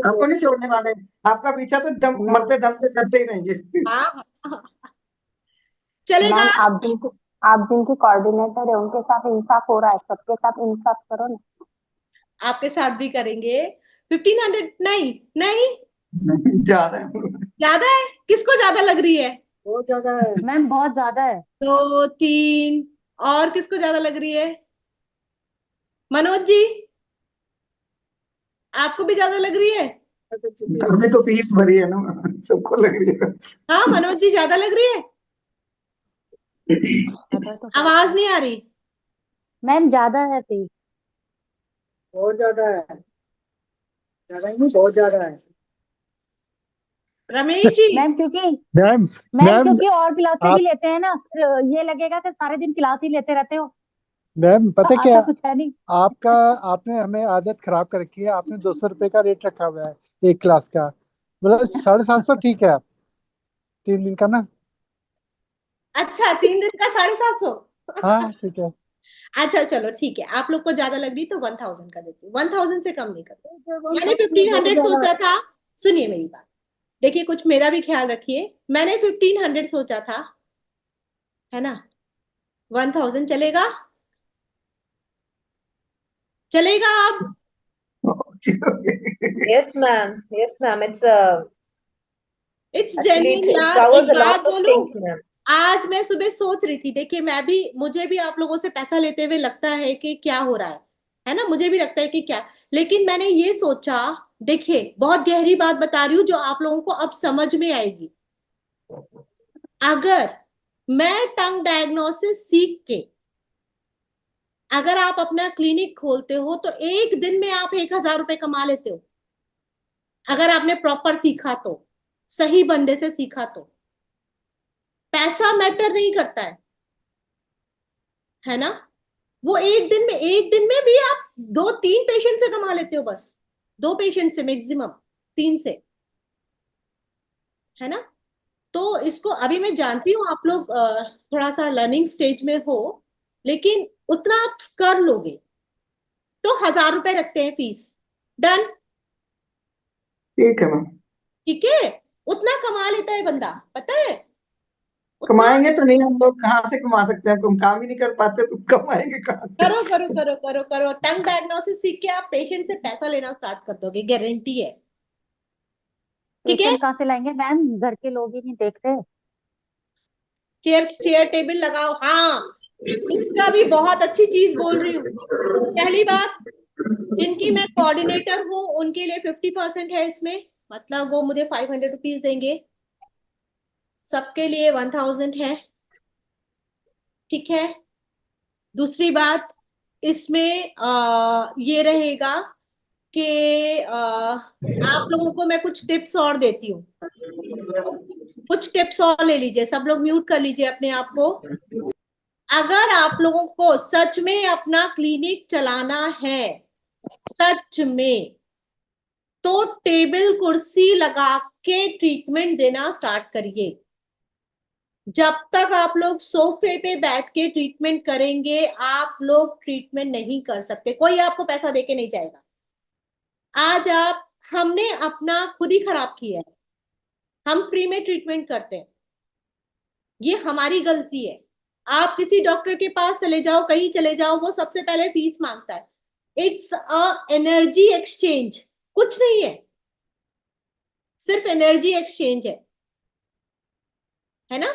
Speaker 6: आपको नहीं छोड़ने वाले, आपका पीछा तो दम मरते दम से करते ही रहेंगे।
Speaker 1: हाँ हाँ। चलेगा?
Speaker 7: मैम आप जिनकी कोऑर्डिनेटर है उनके साथ इंसाफ हो रहा है, सबके साथ इंसाफ करो ना।
Speaker 1: आपके साथ भी करेंगे। 1,500 नहीं? नहीं,
Speaker 6: ज्यादा है।
Speaker 1: ज्यादा है? किसको ज्यादा लग रही है?
Speaker 5: बहुत ज्यादा है।
Speaker 7: मैम बहुत ज्यादा है।
Speaker 1: 2, 3, और किसको ज्यादा लग रही है? मनोज जी, आपको भी ज्यादा लग रही है?
Speaker 6: हमने तो फीस भरी है ना, सबको लग रही है।
Speaker 1: हाँ, मनोज जी, ज्यादा लग रही है?
Speaker 7: ज्यादा तो क्या
Speaker 1: आवाज
Speaker 7: है?
Speaker 1: नहीं आ रही।
Speaker 7: मैम ज्यादा है फीस।
Speaker 5: बहुत ज्यादा है, ज्यादा नहीं, बहुत ज्यादा है।
Speaker 1: रमेश जी,
Speaker 7: मैम क्योंकि
Speaker 4: मैम
Speaker 7: मैम
Speaker 4: मैम
Speaker 7: क्योंकि और क्लासें भी
Speaker 4: आप
Speaker 7: लेते हैं ना, तो ये लगेगा कि सारे दिन क्लास ही लेते रहते हो,
Speaker 4: मैम
Speaker 7: तो
Speaker 4: पता क्या,
Speaker 7: आता कुछ है नहीं।
Speaker 4: आपका आपने हमें आदत खराब कर रखी है। आपने 200 रुपये का रेट रखा हुआ है एक क्लास का। मतलब 750 ठीक है, 3 दिन का ना।
Speaker 1: अच्छा, 3 दिन का 750?
Speaker 4: हाँ ठीक है।
Speaker 1: अच्छा चलो ठीक है, आप लोग को ज्यादा लग रही तो 1,000 का देती हूँ। 1,000 से कम नहीं करती। मैंने 1,500 सोचा था। सुनिए मेरी बात, देखिए कुछ मेरा भी ख्याल रखिए। मैंने 1,500 सोचा था, है ना। 1,000 चलेगा? चलेगा अब?
Speaker 11: Yes, ma'am. Yes, ma'am.
Speaker 1: It's
Speaker 11: Actually
Speaker 1: genuine
Speaker 11: it
Speaker 1: यार,
Speaker 11: covers
Speaker 1: एक
Speaker 11: a
Speaker 1: बात
Speaker 11: lot of
Speaker 1: बोलूं।
Speaker 11: things, ma'am.
Speaker 1: आज मैं सुबह सोच रही थी, देखिए मुझे भी आप लोगों से पैसा लेते हुए लगता है कि क्या हो रहा है ना। मुझे भी लगता है कि क्या, लेकिन मैंने ये सोचा, देखिए बहुत गहरी बात बता रही हूँ जो आप लोगों को अब समझ में आएगी। अगर मैं टंग डायग्नोसिस सीख के अगर आप अपना क्लिनिक खोलते हो तो एक दिन में आप 1,000 रुपए कमा लेते हो। अगर आपने प्रॉपर सीखा तो, सही बंदे से सीखा तो। पैसा मैटर नहीं करता है ना। वो एक दिन में भी आप 2-3 पेशेंट से कमा लेते हो, बस 2 पेशेंट से मैक्सिमम, 3 से, है ना। तो इसको अभी मैं जानती हूँ आप लोग थोड़ा सा लर्निंग स्टेज में हो, लेकिन उतना आप कर लोगे तो 1,000 रुपए रखते हैं फीस। डन?
Speaker 6: ठीक है मैम।
Speaker 1: ठीक है, उतना कमा लेता है बंदा, पता है उतना।
Speaker 6: कमाएंगे तो नहीं, हम लोग कहाँ से कमा सकते हैं, तुम काम ही नहीं कर पाते तो कमाएंगे कहाँ से।
Speaker 1: करो करो करो करो करो, टंग डायग्नोसिस सीख के आप पेशेंट से पैसा लेना स्टार्ट कर दोगे, गारंटी है। ठीक है,
Speaker 7: पेशेंट कहाँ से लाएंगे मैम, घर के लोग ही नहीं देखते।
Speaker 1: चेयर चेयर टेबल लगाओ। हाँ, इसका भी बहुत अच्छी चीज बोल रही हूँ। पहली बात, जिनकी मैं कोऑर्डिनेटर हूँ उनके लिए 50% है इसमें, मतलब वो मुझे 500 रुपीज देंगे। सबके लिए 1,000 है, ठीक है। दूसरी बात, इसमें ये रहेगा कि आप लोगों को मैं कुछ टिप्स और देती हूँ। कुछ टिप्स और ले लीजिए, सब लोग म्यूट कर लीजिए अपने आप को। अगर आप लोगों को सच में अपना क्लिनिक चलाना है, सच में, तो टेबल कुर्सी लगा के ट्रीटमेंट देना स्टार्ट करिए। जब तक आप लोग सोफे पे बैठ के ट्रीटमेंट करेंगे, आप लोग ट्रीटमेंट नहीं कर सकते, कोई आपको पैसा देके नहीं जाएगा। आज हमने अपना खुद ही खराब किया है, हम फ्री में ट्रीटमेंट करते हैं, ये हमारी गलती है। आप किसी डॉक्टर के पास चले जाओ, कहीं चले जाओ, वो सबसे पहले फीस मांगता है। इट्स अ एनर्जी एक्सचेंज, कुछ नहीं है, सिर्फ एनर्जी एक्सचेंज है ना।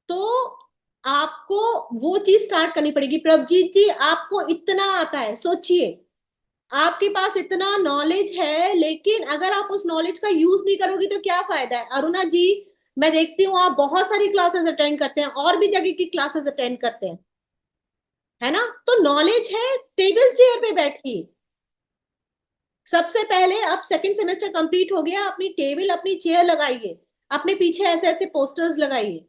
Speaker 1: तो आपको वो चीज स्टार्ट करनी पड़ेगी। प्रभजीत जी, आपको इतना आता है, सोचिए, आपके पास इतना नॉलेज है, लेकिन अगर आप उस नॉलेज का यूज नहीं करोगे तो क्या फायदा है। अरुणा जी, मैं देखती हूँ आप बहुत सारी क्लासेस अटेंड करते हैं, और भी जगह की क्लासेस अटेंड करते हैं, है ना। तो नॉलेज है, टेबल चेयर पे बैठिए। सबसे पहले अब सेकंड सेमेस्टर कंप्लीट हो गया, अपनी टेबल अपनी चेयर लगाइए, अपने पीछे ऐसे ऐसे पोस्टर्स लगाइए।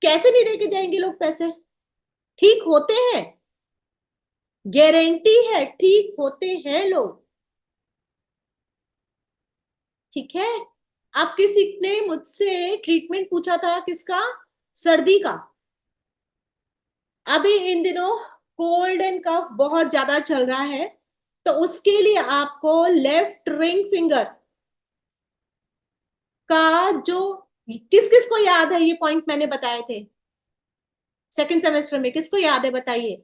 Speaker 1: कैसे नहीं देके जाएंगे लोग पैसे? ठीक होते हैं, गारंटी है, ठीक होते हैं लोग, ठीक है। अब किसी ने मुझसे ट्रीटमेंट पूछा था, किसका? सर्दी का। अभी इन दिनों कोल्ड एंड कफ बहुत ज्यादा चल रहा है, तो उसके लिए आपको लेफ्ट रिंग फिंगर का जो, किस किस को याद है ये पॉइंट मैंने बताए थे सेकंड सेमेस्टर में? किसको याद है बताइए।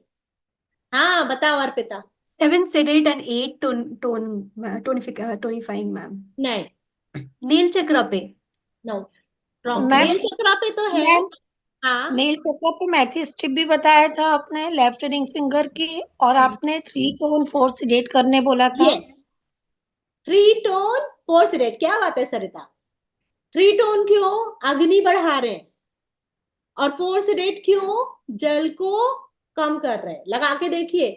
Speaker 1: हाँ बताओ Arpita.
Speaker 2: 7 sedate and 8 tonifying, ma'am.
Speaker 1: नहीं,
Speaker 2: नील चक्र पे।
Speaker 1: No, wrong.
Speaker 9: मैम
Speaker 1: नील चक्रा पे तो है।
Speaker 9: मैम
Speaker 1: हाँ,
Speaker 9: नील चक्र पे मैथी स्टिप भी बताया था आपने, लेफ्ट रिंग फिंगर की, और आपने 3 टोन 4 सीडेट करने बोला था।
Speaker 1: Yes, 3 tone 4 seeded. क्या बात है सरिता, 3 टोन क्यों? अग्नि बढ़ा रहे हैं, और 4 सीडेट क्यों? जल को कम कर रहे हैं। लगा के देखिए,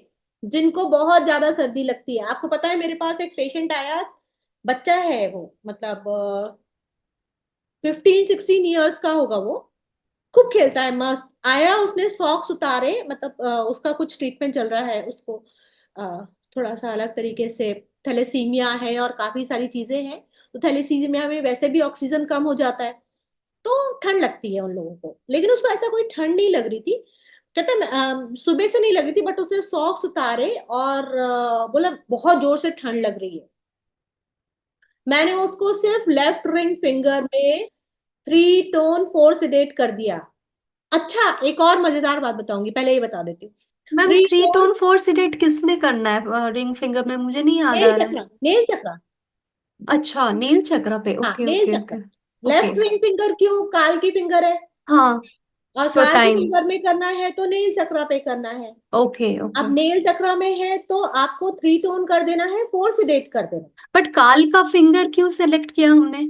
Speaker 1: जिनको बहुत ज्यादा सर्दी लगती है। आपको पता है मेरे पास एक पेशेंट आया, बच्चा है वो, मतलब 15-16 ईयर्स का होगा वो, खूब खेलता है, मस्त। आया, उसने सॉक्स उतारे, मतलब उसका कुछ ट्रीटमेंट चल रहा है, उसको थोड़ा सा अलग तरीके से, थैलेसीमिया है और काफी सारी चीजें हैं। तो थैलेसीमिया में वैसे भी ऑक्सीजन कम हो जाता है, तो ठंड लगती है उन लोगों को, लेकिन उसको ऐसा कोई ठंड नहीं लग रही थी। कहते सुबह से नहीं लग रही थी, बट उसने सॉक्स उतारे और बोला बहुत जोर से ठंड लग रही है। मैंने उसको सिर्फ लेफ्ट रिंग फिंगर में 3 टोन 4 सीडेट कर दिया। अच्छा, एक और मजेदार बात बताऊंगी, पहले ये बता देती हूँ।
Speaker 2: मैम
Speaker 1: 3
Speaker 2: 3
Speaker 1: टोन,
Speaker 2: टोन 4 सीडेट किस में करना है? रिंग फिंगर में मुझे नहीं याद
Speaker 1: नेल
Speaker 2: आ रहा है।
Speaker 1: चक्रा, नेल चक्रा।
Speaker 2: अच्छा, नील चक्र पे।
Speaker 1: हाँ,
Speaker 2: okay
Speaker 1: nail
Speaker 2: okay
Speaker 1: chakra.
Speaker 2: Okay
Speaker 1: left
Speaker 2: okay.
Speaker 1: Ring finger क्यों? काल की फिंगर है,
Speaker 2: हाँ,
Speaker 1: और
Speaker 2: सो
Speaker 1: काल की
Speaker 2: टाइम।
Speaker 1: फिंगर में करना है तो नेल चक्रा पे करना है।
Speaker 2: Okay okay.
Speaker 1: अब नेल चक्रा में है तो आपको 3 टोन कर देना है, 4 सीडेट कर देना।
Speaker 2: बट काल का फिंगर क्यों सेलेक्ट किया हमने?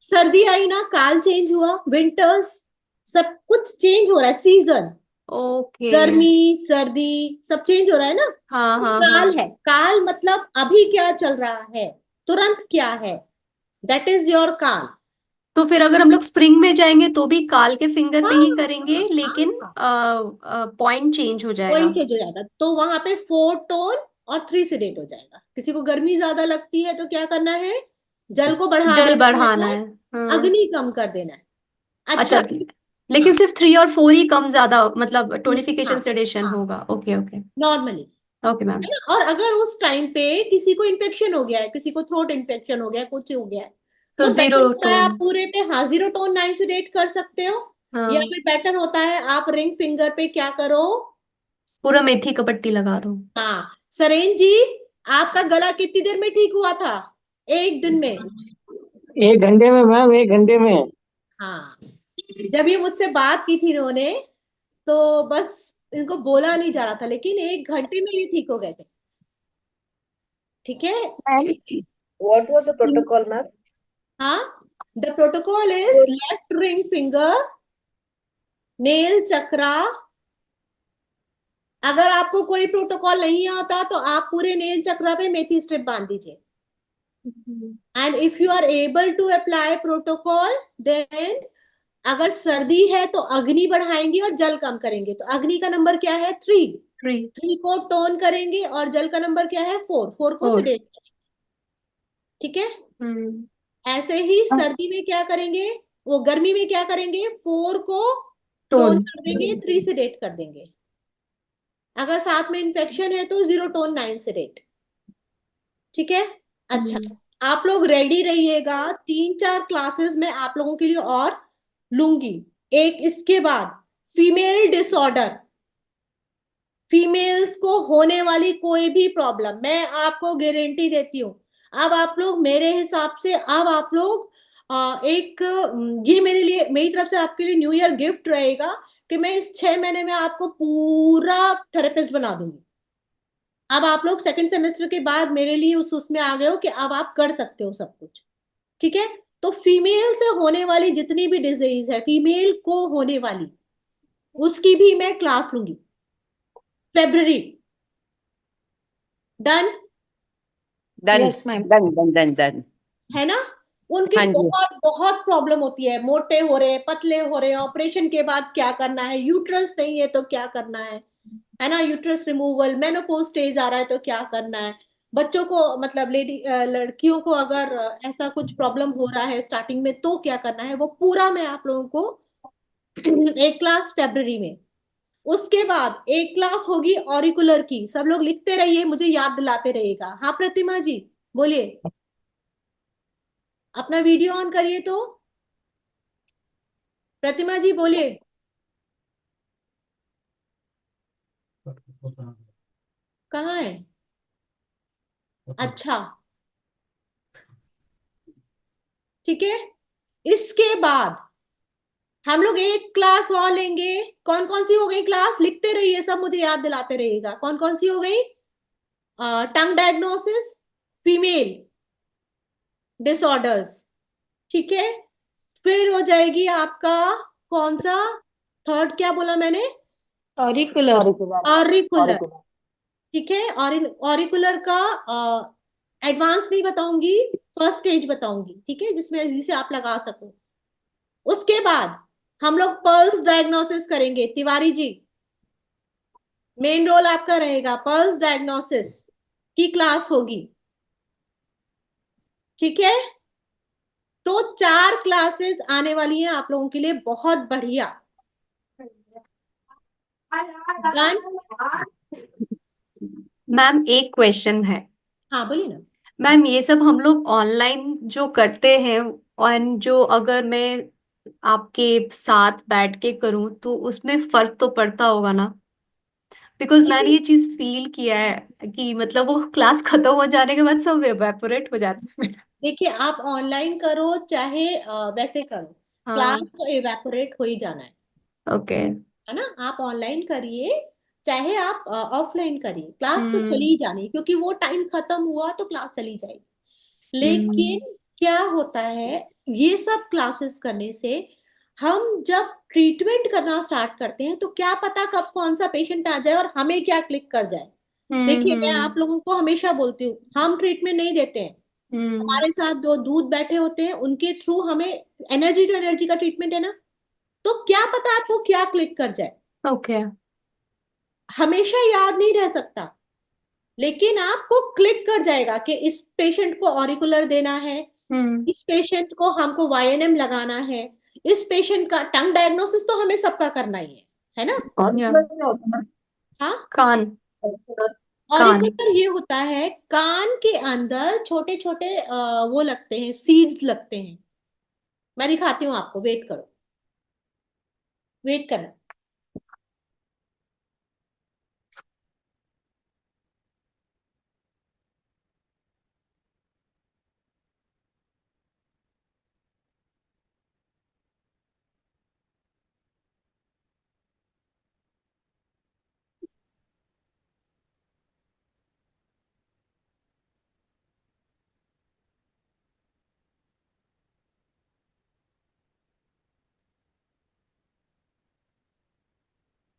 Speaker 1: सर्दी आई ना, काल चेंज हुआ, विंटर्स, सब कुछ चेंज हो रहा है, सीजन,
Speaker 2: ओके।
Speaker 1: गर्मी सर्दी सब चेंज हो रहा है ना।
Speaker 2: हाँ
Speaker 1: तो
Speaker 2: हाँ
Speaker 1: काल
Speaker 2: हाँ।
Speaker 1: है, काल मतलब अभी क्या चल रहा है, तुरंत क्या है, दैट इज योर काल।
Speaker 2: तो फिर अगर हम लोग स्प्रिंग में जाएंगे तो भी काल के फिंगर
Speaker 1: हाँ
Speaker 2: पे ही करेंगे,
Speaker 1: हाँ
Speaker 2: लेकिन
Speaker 1: हाँ,
Speaker 2: पॉइंट चेंज हो जाएगा।
Speaker 1: पॉइंट चेंज हो जाएगा, तो वहां पे 4 टोन और 3 सीडेट हो जाएगा। किसी को गर्मी ज्यादा लगती है तो क्या करना है? जल को बढ़ा
Speaker 2: जल
Speaker 1: देना है
Speaker 2: बढ़ाना
Speaker 1: और
Speaker 2: है। हाँ।
Speaker 1: अग्नि कम कर देना है।
Speaker 2: अच्छा,
Speaker 1: अच्छा,
Speaker 2: लेकिन
Speaker 1: हाँ
Speaker 2: सिर्फ 3 और 4 ही कम ज्यादा, मतलब टोनिफिकेशन
Speaker 1: हाँ
Speaker 2: सेडेशन
Speaker 1: हाँ,
Speaker 2: होगा। Okay okay.
Speaker 1: Normally,
Speaker 2: okay ma'am.
Speaker 1: है ना। और अगर उस टाइम पे किसी को इन्फेक्शन हो गया है, किसी को थ्रोट इन्फेक्शन हो गया है, कुछ हो गया है,
Speaker 2: तो
Speaker 1: तो बेटर
Speaker 2: 0
Speaker 1: होता है
Speaker 2: टोन।
Speaker 1: आप पूरे पे, हाँ, 0 टोन 9 सीडेट कर सकते हो। या
Speaker 2: हाँ,
Speaker 1: फिर बेटर होता है आप रिंग फिंगर पे क्या करो,
Speaker 2: पूरा मेथी का पट्टी लगा दो।
Speaker 1: हाँ। सरेन जी, आपका गला कितनी देर में ठीक हुआ था? एक दिन में?
Speaker 5: 1 घंटे में मैम, 1 घंटे में।
Speaker 1: हाँ, जब ये मुझसे बात की थी इन्होंने, तो बस इनको बोला नहीं जा रहा था, लेकिन 1 घंटे में ये ठीक हो गए थे, ठीक है।
Speaker 9: Ma'am
Speaker 11: What was the protocol, ma'am?
Speaker 1: हाँ, the protocol is left ring finger, nail chakra. अगर आपको कोई प्रोटोकॉल नहीं आता तो आप पूरे नेल चक्रा पे मेथी स्ट्रिप बांध दीजिए। And if you are able to apply protocol, then अगर सर्दी है तो अग्नि बढ़ाएंगे और जल कम करेंगे। तो अग्नि का नंबर क्या है? 3। 3 को टोन करेंगे और जल का नंबर क्या है? 4। 4 को
Speaker 2: 4।
Speaker 1: सीडेट, ठीक है। ऐसे ही सर्दी में क्या करेंगे? वो गर्मी में क्या करेंगे, 4 को टोन कर देंगे, 3 से रेट कर देंगे। अगर साथ में इन्फेक्शन है तो 0 टोन 9 से रेट। ठीक है, अच्छा, आप लोग रेडी रहिएगा, 3-4 क्लासेस में आप लोगों के लिए और लूंगी। एक इसके बाद फीमेल डिसऑर्डर, फीमेल्स को होने वाली कोई भी प्रॉब्लम मैं आपको गारंटी देती हूँ। अब आप लोग मेरे हिसाब से, अब आप लोग ये मेरे लिए, मेरी तरफ से आपके लिए न्यू ईयर गिफ्ट रहेगा कि मैं इस 6 महीने में आपको पूरा थेरेपिस्ट बना दूंगी। अब आप लोग सेकंड सेमेस्टर के बाद मेरे लिए उसमें आ गए हो कि अब आप कर सकते हो सब कुछ। ठीक है, तो फीमेल से होने वाली जितनी भी डिजीज है, फीमेल को होने वाली, उसकी भी मैं क्लास लूंगी February. Done?
Speaker 11: Done
Speaker 9: yes ma'am.
Speaker 11: Done done done done.
Speaker 1: है ना? उनकी
Speaker 11: हाँ जी।
Speaker 1: बहुत बहुत प्रॉब्लम होती है, मोटे हो रहे हैं, पतले हो रहे हैं, ऑपरेशन के बाद क्या करना है, यूट्रस नहीं है तो क्या करना है ना, यूट्रस रिमूवल, मेनोपॉज स्टेज आ रहा है तो क्या करना है, बच्चों को मतलब लड़कियों को अगर ऐसा कुछ प्रॉब्लम हो रहा है स्टार्टिंग में तो क्या करना है, वो पूरा मैं आप लोगों को एक क्लास फेब्रुअरी में। उसके बाद एक क्लास होगी ऑरिकुलर की, सब लोग लिखते रहिए, मुझे याद दिलाते रहिएगा। हाँ प्रतिमा जी बोलिए, अपना वीडियो ऑन करिए तो। प्रतिमा जी बोलिए। कहाँ है? अच्छा, ठीक है, इसके बाद हम लोग एक क्लास और लेंगे। कौन कौन सी हो गई क्लास, लिखते रहिए सब, मुझे याद दिलाते रहिएगा कौन कौन सी हो गई। टंग डायग्नोसिस, फीमेल डिसऑर्डर्स, ठीक है, फिर हो जाएगी आपका कौन सा, थर्ड क्या बोला मैंने,
Speaker 9: ऑरिकुलर।
Speaker 1: ऑरिकुलर। ठीक है, ऑरिकुलर का एडवांस नहीं बताऊंगी, फर्स्ट स्टेज बताऊंगी, ठीक है, जिसमें जिसे आप लगा सको। उसके बाद हम लोग पल्स डायग्नोसिस करेंगे। तिवारी जी मेन रोल आपका रहेगा, पल्स डायग्नोसिस की क्लास होगी। ठीक है, तो 4 क्लासेस आने वाली हैं आप लोगों के लिए, बहुत बढ़िया। डन?
Speaker 2: मैम एक क्वेश्चन है।
Speaker 1: हाँ बोलिए ना।
Speaker 2: मैम ये सब हम लोग ऑनलाइन जो करते हैं, और जो अगर मैं आपके साथ बैठ के करूं तो उसमें फर्क तो पड़ता होगा ना? बिकॉज मैंने ये चीज फील किया है कि मतलब वो क्लास खत्म हो जाने के बाद सब एवेपोरेट हो जाता है मेरा।
Speaker 1: देखिए, आप ऑनलाइन करो चाहे वैसे करो,
Speaker 2: हाँ।
Speaker 1: क्लास तो एवेपोरेट हो ही जाना
Speaker 2: ओके।
Speaker 1: है ना। आप ऑनलाइन करिए चाहे आप ऑफलाइन करिए, क्लास तो चली
Speaker 2: हम्म।
Speaker 1: ही जानी, क्योंकि वो टाइम खत्म हुआ तो क्लास चली जाएगी।
Speaker 2: हम्म।
Speaker 1: लेकिन क्या होता है, ये सब क्लासेस करने से हम जब ट्रीटमेंट करना स्टार्ट करते हैं तो क्या पता कब कौन सा पेशेंट आ जाए और हमें क्या क्लिक कर जाए। देखिए, मैं आप
Speaker 2: हम्म।
Speaker 1: लोगों को हमेशा बोलती हूँ, हम ट्रीटमेंट नहीं देते हैं,
Speaker 2: हम्म।
Speaker 1: हमारे साथ जो दूध बैठे होते हैं उनके थ्रू हमें एनर्जी टू एनर्जी का ट्रीटमेंट है ना, तो क्या पता आपको क्या क्लिक कर जाए।
Speaker 2: ओके।
Speaker 1: हमेशा याद नहीं रह सकता, लेकिन आपको क्लिक कर जाएगा कि इस पेशेंट को ऑरिकुलर देना है,
Speaker 2: हम्म।
Speaker 1: इस पेशेंट को हमको वाईएनएम लगाना है, इस पेशेंट का टंग डायग्नोसिस तो हमें सबका करना ही है ना। हाँ,
Speaker 2: कान। कान।
Speaker 1: ऑरिकुलर ये होता है कान के अंदर छोटे छोटे वो लगते हैं, सीड्स लगते हैं। मैं दिखाती हूँ आपको, वेट करो, वेट करना।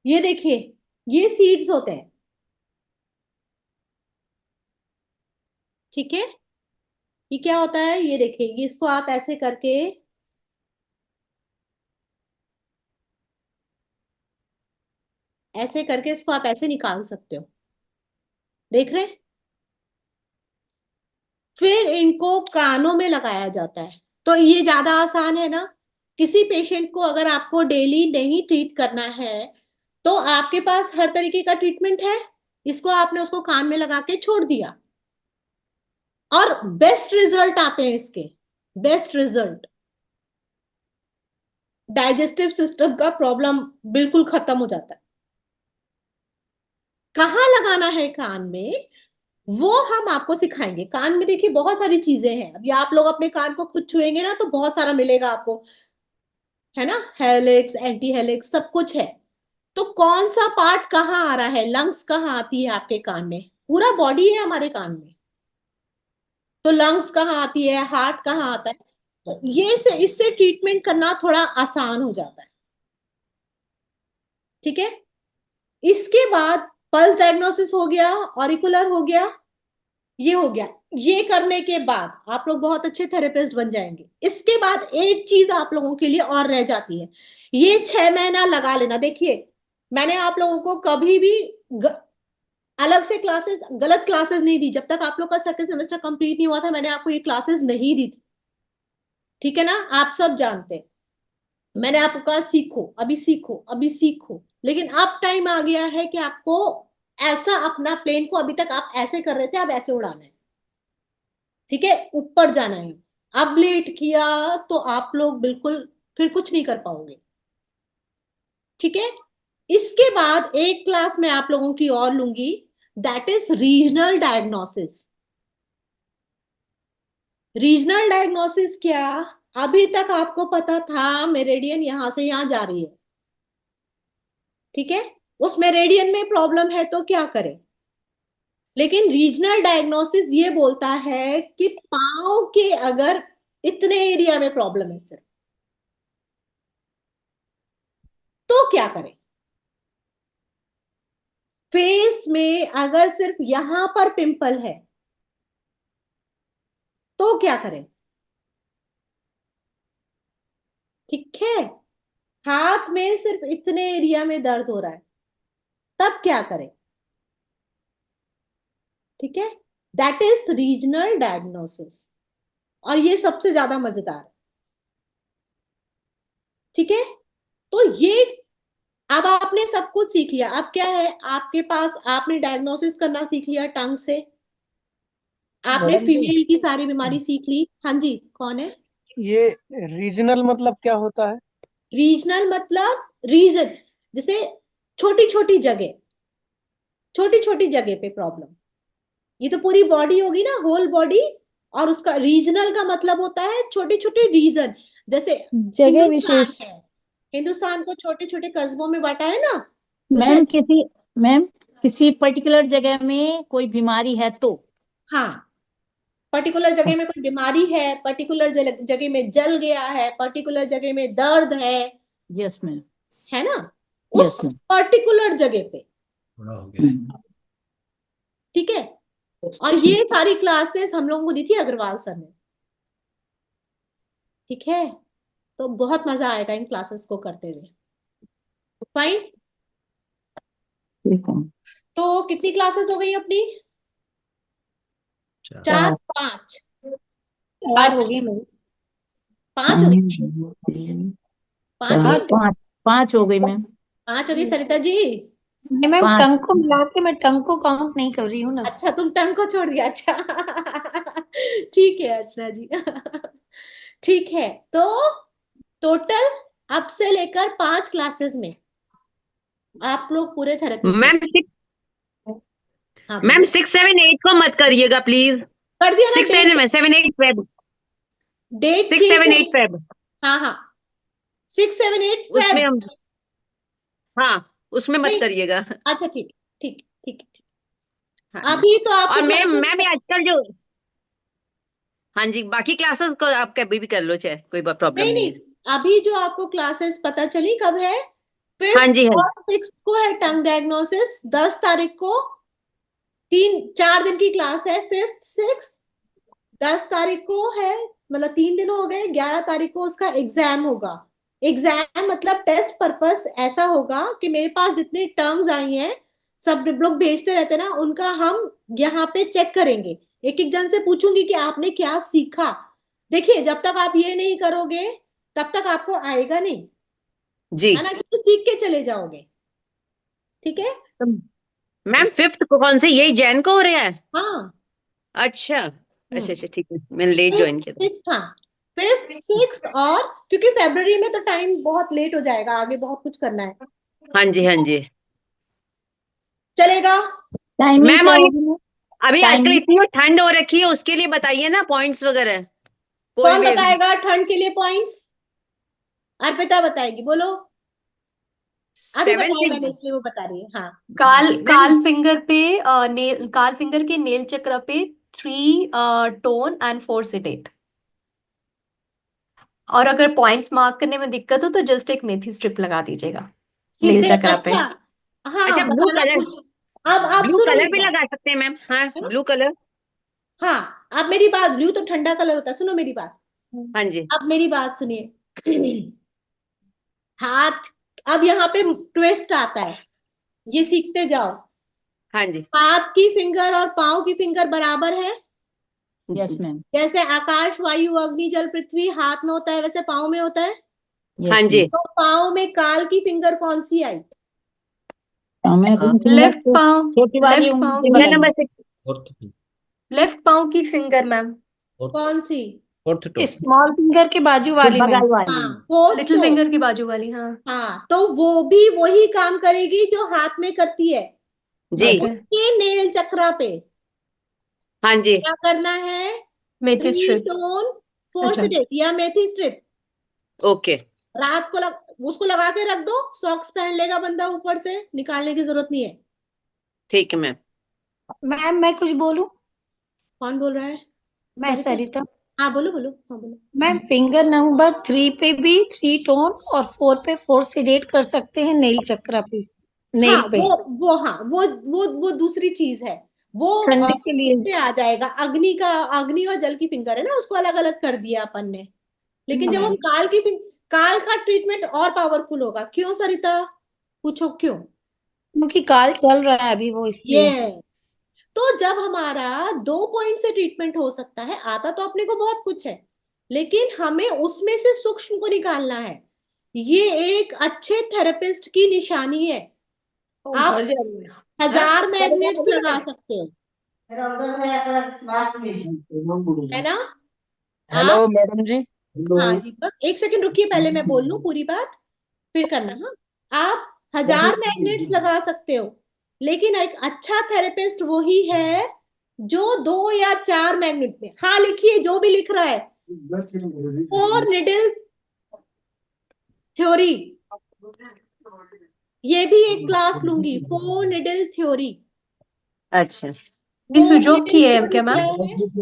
Speaker 1: ये देखिए, ये सीड्स होते हैं, ठीक है। ये क्या होता है, ये देखिए, ये इसको आप ऐसे करके, ऐसे करके इसको आप ऐसे निकाल सकते हो, देख रहे हैं। फिर इनको कानों में लगाया जाता है, तो ये ज्यादा आसान है ना। किसी पेशेंट को अगर आपको डेली नहीं ट्रीट करना है तो आपके पास हर तरीके का ट्रीटमेंट है, इसको आपने उसको कान में लगा के छोड़ दिया और बेस्ट रिजल्ट आते हैं इसके, बेस्ट रिजल्ट। डाइजेस्टिव सिस्टम का प्रॉब्लम बिल्कुल खत्म हो जाता है। कहाँ लगाना है कान में वो हम आपको सिखाएंगे। कान में देखिए बहुत सारी चीजें हैं, अभी आप लोग अपने कान को खुद छुएंगे ना तो बहुत सारा मिलेगा आपको, है ना, हेलिक्स, एंटी हेलिक्स, सब कुछ है। तो कौन सा पार्ट कहाँ आ रहा है, लंग्स कहाँ आती है आपके कान में, पूरा बॉडी है हमारे कान में, तो लंग्स कहाँ आती है, हार्ट कहाँ आता है, तो ये से इससे ट्रीटमेंट करना थोड़ा आसान हो जाता है। ठीक है, इसके बाद पल्स डायग्नोसिस हो गया, ऑरिकुलर हो गया, ये हो गया। ये करने के बाद आप लोग बहुत अच्छे थेरेपिस्ट बन जाएंगे। इसके बाद एक चीज आप लोगों के लिए और रह जाती है, ये 6 महीना लगा लेना। देखिए मैंने आप लोगों को कभी भी अलग से क्लासेस, गलत क्लासेस नहीं दी। जब तक आप लोग का सेकंड सेमेस्टर कंप्लीट नहीं हुआ था मैंने आपको ये क्लासेस नहीं दी थी, ठीक है ना, आप सब जानते हैं। मैंने आपको कहा सीखो, अभी सीखो, अभी सीखो, लेकिन अब टाइम आ गया है कि आपको ऐसा अपना प्लेन को, अभी तक आप ऐसे कर रहे थे, अब ऐसे उड़ाना है, ठीक है, ऊपर जाना है। अब लेट किया तो आप लोग बिल्कुल फिर कुछ नहीं कर पाओगे, ठीक है। इसके बाद एक क्लास मैं आप लोगों की और लूंगी, that is regional diagnosis. Regional diagnosis क्या, अभी तक आपको पता था मेरिडियन यहां से यहां जा रही है, ठीक है, उस मेरिडियन में प्रॉब्लम है तो क्या करें। लेकिन रीजनल डायग्नोसिस ये बोलता है कि पांव के अगर इतने एरिया में प्रॉब्लम है सिर्फ, तो क्या करें। फेस में अगर सिर्फ यहां पर पिंपल है तो क्या करें, ठीक है। हाथ में सिर्फ इतने एरिया में दर्द हो रहा है तब क्या करें, ठीक है। दैट इज रीजनल डायग्नोसिस, और ये सबसे ज्यादा मजेदार है, ठीक है। तो ये अब आपने सब कुछ सीख लिया। अब क्या है आपके पास, आपने डायग्नोसिस करना सीख लिया टंग से, आपने
Speaker 5: मैडम जी
Speaker 1: फीमेल की सारी बीमारी सीख ली। हाँ जी, कौन है।
Speaker 5: ये रीजनल मतलब क्या होता है?
Speaker 1: रीजनल मतलब रीजन, जैसे छोटी छोटी जगह, छोटी छोटी जगह पे प्रॉब्लम। ये तो पूरी बॉडी होगी ना, होल बॉडी, और उसका रीजनल का मतलब होता है छोटे छोटे रीजन। जैसे
Speaker 10: जगह
Speaker 1: हिंदुस्तान
Speaker 10: विशेष।
Speaker 1: है, हिंदुस्तान को छोटे छोटे कस्बों में बांटा है ना, जैसे
Speaker 12: मैम किसी पर्टिकुलर जगह में कोई बीमारी है तो?
Speaker 1: हाँ, पर्टिकुलर जगह में कोई बीमारी है, पर्टिकुलर जगह में जल गया है, पर्टिकुलर जगह में दर्द है,
Speaker 12: यस मैम,
Speaker 1: है ना, उस
Speaker 12: यस मैम,
Speaker 1: पर्टिकुलर जगह पे, ठीक है। और ये सारी क्लासेस हम लोगों को दी थी अग्रवाल सर ने, ठीक है। तो बहुत मजा आएगा इन क्लासेस को करते हुए, फाइन।
Speaker 12: ठीक है।
Speaker 1: तो कितनी क्लासेस हो गई अपनी, 4 5
Speaker 9: 4 हो गई मेरी।
Speaker 1: 5 हो गई, 5 हो
Speaker 12: चार
Speaker 1: गई,
Speaker 12: पाँच, 5 हो गई मैम।
Speaker 1: 5 हो गई सरिता जी।
Speaker 9: नहीं मैम,
Speaker 12: 5
Speaker 9: टंग को मिला के मैं टंग को काउंट नहीं कर रही हूँ ना।
Speaker 1: अच्छा तुम टंग को छोड़ दिया, अच्छा ठीक है अर्चना जी ठीक है। तो टोटल अब से लेकर 5 क्लासेस में आप लोग पूरे थेरेपिस्ट
Speaker 11: मैम
Speaker 1: हाँ
Speaker 11: मैम
Speaker 1: बोलिए।
Speaker 11: 6 7 8 को मत करिएगा प्लीज।
Speaker 1: कर दिया ना
Speaker 11: 6 7 7 8 फेब,
Speaker 1: डेट
Speaker 11: 6
Speaker 1: ठीक
Speaker 11: 7
Speaker 1: है।
Speaker 11: 8 फेब
Speaker 1: हाँ हाँ 6 7 8
Speaker 11: उसमें
Speaker 1: फेब,
Speaker 11: हम, हाँ उसमें मत
Speaker 1: ठीक,
Speaker 11: करिएगा।
Speaker 1: अच्छा ठीक ठीक ठीक ठीक।
Speaker 11: हाँ
Speaker 1: अभी तो
Speaker 11: और
Speaker 1: आपको
Speaker 11: मैम
Speaker 1: क्लासेस,
Speaker 11: मैम ये आजकल जो, हाँ जी बाकी क्लासेस को आप कभी भी कर लो, चाहे कोई प्रॉब्लम
Speaker 1: नहीं
Speaker 11: नहीं
Speaker 1: नहीं,
Speaker 11: है।
Speaker 1: अभी जो आपको क्लासेस पता चली कब है,
Speaker 11: हाँ
Speaker 1: 5th
Speaker 11: जी हाँ
Speaker 1: और 6th को है टंग डायग्नोसिस, 10 तारीख को 4 दिन की क्लास है, 5th 6th 10 तारीख को है, मतलब 3 दिन हो गए, 11 तारीख को उसका एग्जाम होगा। एग्जाम मतलब टेस्ट पर्पस ऐसा होगा कि मेरे पास जितने टर्म्स आई हैं सब लोग भेजते रहते हैं ना, उनका हम यहाँ पे चेक करेंगे, एक एक जन से पूछूंगी कि आपने क्या सीखा। देखिए जब तक आप ये नहीं करोगे तब तक आपको आएगा नहीं,
Speaker 11: जी
Speaker 1: है ना, क्योंकि सीख के चले जाओगे। ठीक है।
Speaker 11: मैम, 5th को कौन से, यही जैन को हो रहा है?
Speaker 1: हाँ।
Speaker 11: अच्छा अच्छा अच्छा, ठीक है, मैंने लेट ज्वाइन किया था।
Speaker 1: फिफ्थ, हाँ, 5th 6th, और क्योंकि फरवरी में तो टाइम बहुत लेट हो जाएगा, आगे बहुत कुछ करना है।
Speaker 11: हाँ जी हाँ जी
Speaker 1: चलेगा।
Speaker 12: Timing
Speaker 11: ma'am.
Speaker 12: क्या
Speaker 11: और
Speaker 12: होगी मैम?
Speaker 11: अभी आजकल
Speaker 12: टाइमिंग
Speaker 11: इतनी ठंड हो रखी है, उसके लिए बताइए ना पॉइंट्स वगैरह, कोई
Speaker 1: कौन
Speaker 11: भी।
Speaker 1: बताएगा ठंड के लिए पॉइंट्स? अर्पिता बताएगी, बोलो। अभी
Speaker 11: 7th
Speaker 1: बताया मैंने, इसलिए वो बता रही है। हाँ।
Speaker 2: काल फिंगर पे काल फिंगर के नेल चक्र पे 3 टोन एंड 4 सिडेट। और अगर पॉइंट्स मार्क करने में दिक्कत हो तो जस्ट एक मेथी स्ट्रिप लगा दीजिएगा नेल
Speaker 1: सीधे,
Speaker 2: चक्र पे।
Speaker 1: अच्छा, हाँ,
Speaker 11: अच्छा, ब्लू
Speaker 1: बताना
Speaker 11: कलर,
Speaker 1: कुछ। अब आप
Speaker 11: ब्लू
Speaker 1: सुनो
Speaker 11: कलर
Speaker 1: मेरी
Speaker 11: भी
Speaker 1: बात,
Speaker 11: लगा सकते हैं मैम। हाँ,
Speaker 1: है ना।
Speaker 11: Blue colour.
Speaker 1: हाँ, अब मेरी बात, ब्लू तो ठंडा कलर होता है, सुनो मेरी बात।
Speaker 11: हाँ जी
Speaker 1: अब मेरी बात सुनिए। हाथ, अब यहाँ पे ट्विस्ट आता है, ये सीखते जाओ।
Speaker 11: हाँ जी
Speaker 1: हाथ की फिंगर और पाँव की फिंगर बराबर है।
Speaker 12: Yes ma'am.
Speaker 1: जैसे आकाश, वायु, अग्नि, जल, पृथ्वी हाथ में होता है, वैसे पाँव में होता है।
Speaker 11: हाँ
Speaker 12: यस
Speaker 11: जी।
Speaker 12: मैम।
Speaker 1: तो पाँव में काल की फिंगर कौन सी आई?
Speaker 12: हमें फिंगर
Speaker 2: लेफ्ट
Speaker 12: को
Speaker 2: पाँव,
Speaker 12: छोटी वाली
Speaker 2: लेफ्ट
Speaker 12: उंगली
Speaker 2: पाँव
Speaker 12: से
Speaker 2: की,
Speaker 11: फिंगर
Speaker 12: लगाइए।
Speaker 11: नंबर 6।
Speaker 2: लेफ्ट पाँव की फिंगर मैम,
Speaker 1: कौन सी?
Speaker 9: स्मॉल फिंगर के बाजू
Speaker 12: फिर
Speaker 9: वाली मैम।
Speaker 12: बगल वाली।
Speaker 1: हाँ, फोर्थ
Speaker 2: लिटिल
Speaker 1: टो।
Speaker 2: फिंगर की बाजू वाली। हाँ।
Speaker 1: हाँ, तो वो भी वही काम करेगी जो हाथ में करती है।
Speaker 11: जी
Speaker 2: ओके।
Speaker 1: उसके नेल चक्रा पे
Speaker 11: हाँ जी
Speaker 1: क्या करना है?
Speaker 2: मेथी
Speaker 1: 3
Speaker 2: स्ट्रिप।
Speaker 1: टोन 4
Speaker 2: अच्छा।
Speaker 1: सिडेट या मेथी स्ट्रिप।
Speaker 11: ओके।
Speaker 1: रात को उसको लगा के रख दो, सॉक्स पहन लेगा बंदा, ऊपर से निकालने की जरूरत नहीं है।
Speaker 11: ठीक है मैम।
Speaker 9: मैम मैं कुछ बोलूं?
Speaker 1: कौन बोल रहा है?
Speaker 9: मैं
Speaker 1: सरिता।
Speaker 9: सरिता।
Speaker 1: हाँ, बोलो बोलो, हाँ बोलो।
Speaker 9: मैम फिंगर नंबर 3 पे भी 3 टोन और 4 पे 4 सिडेट कर सकते हैं नेल चक्र पे,
Speaker 1: हाँ,
Speaker 9: नेल पे।
Speaker 1: वो दूसरी चीज है। वो
Speaker 9: ठंडी के लिए।
Speaker 1: उससे आ जाएगा, अग्नि और जल की फिंगर है ना, उसको अलग अलग कर दिया अपन ने। लेकिन जब हम काल का ट्रीटमेंट और पावरफुल होगा। क्यों सरिता? पूछो क्यों।
Speaker 9: क्योंकि काल चल रहा है अभी वो, इसलिए।
Speaker 1: यस। तो जब हमारा 2 पॉइंट से ट्रीटमेंट हो सकता है, आता तो अपने को बहुत कुछ है, लेकिन हमें उसमें से सूक्ष्म को निकालना है। ये एक अच्छे थेरेपिस्ट की निशानी है। आप
Speaker 9: घर जा रही है।
Speaker 1: 1000 मैग्नेट्स लगा सकते हो, है ना।
Speaker 5: हेलो
Speaker 1: आप,
Speaker 5: मैडम जी।
Speaker 1: हाँ दीपक, एक सेकंड रुकिए, पहले मैं बोल लूं पूरी बात, फिर करना। हाँ, आप 1000 मैग्नेट्स लगा सकते हो, लेकिन एक अच्छा थेरेपिस्ट वही है जो 2 या 4 मैग्नेट में, हाँ लिखिए जो भी लिख रहा है, 4 निडल थ्योरी। ये भी एक क्लास लूंगी, 4 निडल थ्योरी।
Speaker 11: अच्छा।
Speaker 2: ये सुजोक की है
Speaker 1: थ्योरी
Speaker 2: क्या
Speaker 1: क्या
Speaker 2: मैम?
Speaker 1: है?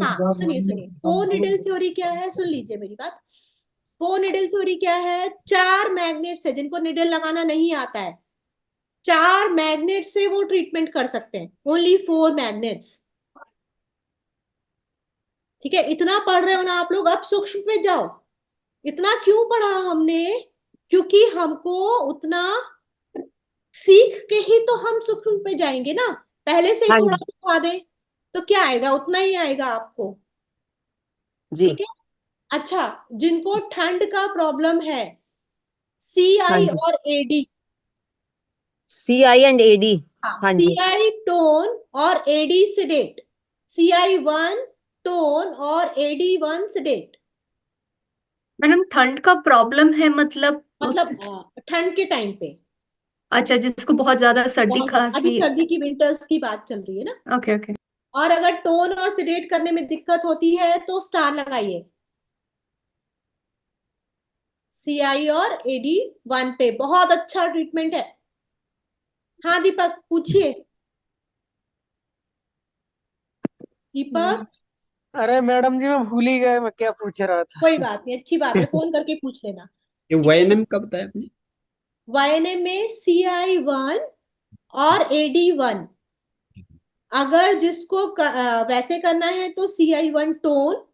Speaker 1: हाँ, सुनिए सुनिए, 4 निडल थ्योरी क्या है, सुन लीजिए मेरी बात। 4 निडल थ्योरी क्या है? 4 मैग्नेट्स है जिनको निडल लगाना नहीं आता है, 4 मैग्नेट से वो ट्रीटमेंट कर सकते हैं, ओनली 4 मैग्नेट्स। ठीक है, इतना पढ़ रहे हो ना आप लोग, अब सूक्ष्म पे जाओ। इतना क्यों पढ़ा हमने? क्योंकि हमको उतना सीख के ही तो हम सूक्ष्म पे जाएंगे ना। पहले से ही
Speaker 11: हाँ
Speaker 1: थोड़ा
Speaker 11: जी
Speaker 1: सिखा दे तो क्या आएगा? उतना ही आएगा आपको।
Speaker 11: जी।
Speaker 1: ठीक है। अच्छा, जिनको ठंड का प्रॉब्लम है, सी
Speaker 11: हाँ
Speaker 1: आई
Speaker 11: जी।
Speaker 1: और एडी।
Speaker 11: CI and AD।
Speaker 1: हाँ,
Speaker 11: हाँ
Speaker 1: सी
Speaker 11: जी।
Speaker 1: आई टोन और एडी सिडेट। CI1 टोन और AD1 सिडेट।
Speaker 2: मैडम ठंड का प्रॉब्लम है मतलब उस,
Speaker 1: मतलब ठंड के टाइम पे,
Speaker 2: अच्छा जिसको बहुत ज्यादा सर्दी
Speaker 1: बहुत अभी
Speaker 2: खांसी।
Speaker 1: सर्दी की, विंटर्स की बात चल रही है ना।
Speaker 2: Okay okay.
Speaker 1: और अगर टोन और सिडेट करने में दिक्कत होती है तो स्टार लगाइए, CI और AD1 पे बहुत अच्छा ट्रीटमेंट है। हाँ दीपक, पूछिए। दीपक,
Speaker 5: अरे मैडम जी, मैं भूल ही गया मैं क्या पूछ रहा था।
Speaker 1: कोई बात नहीं, अच्छी बात है, फोन करके पूछ लेना।
Speaker 13: ये
Speaker 1: ठीक है।
Speaker 13: वायनम का बताया आपने?
Speaker 1: YNM में CI1 और AD1। अगर जिसको वैसे करना है तो CI1 टोन,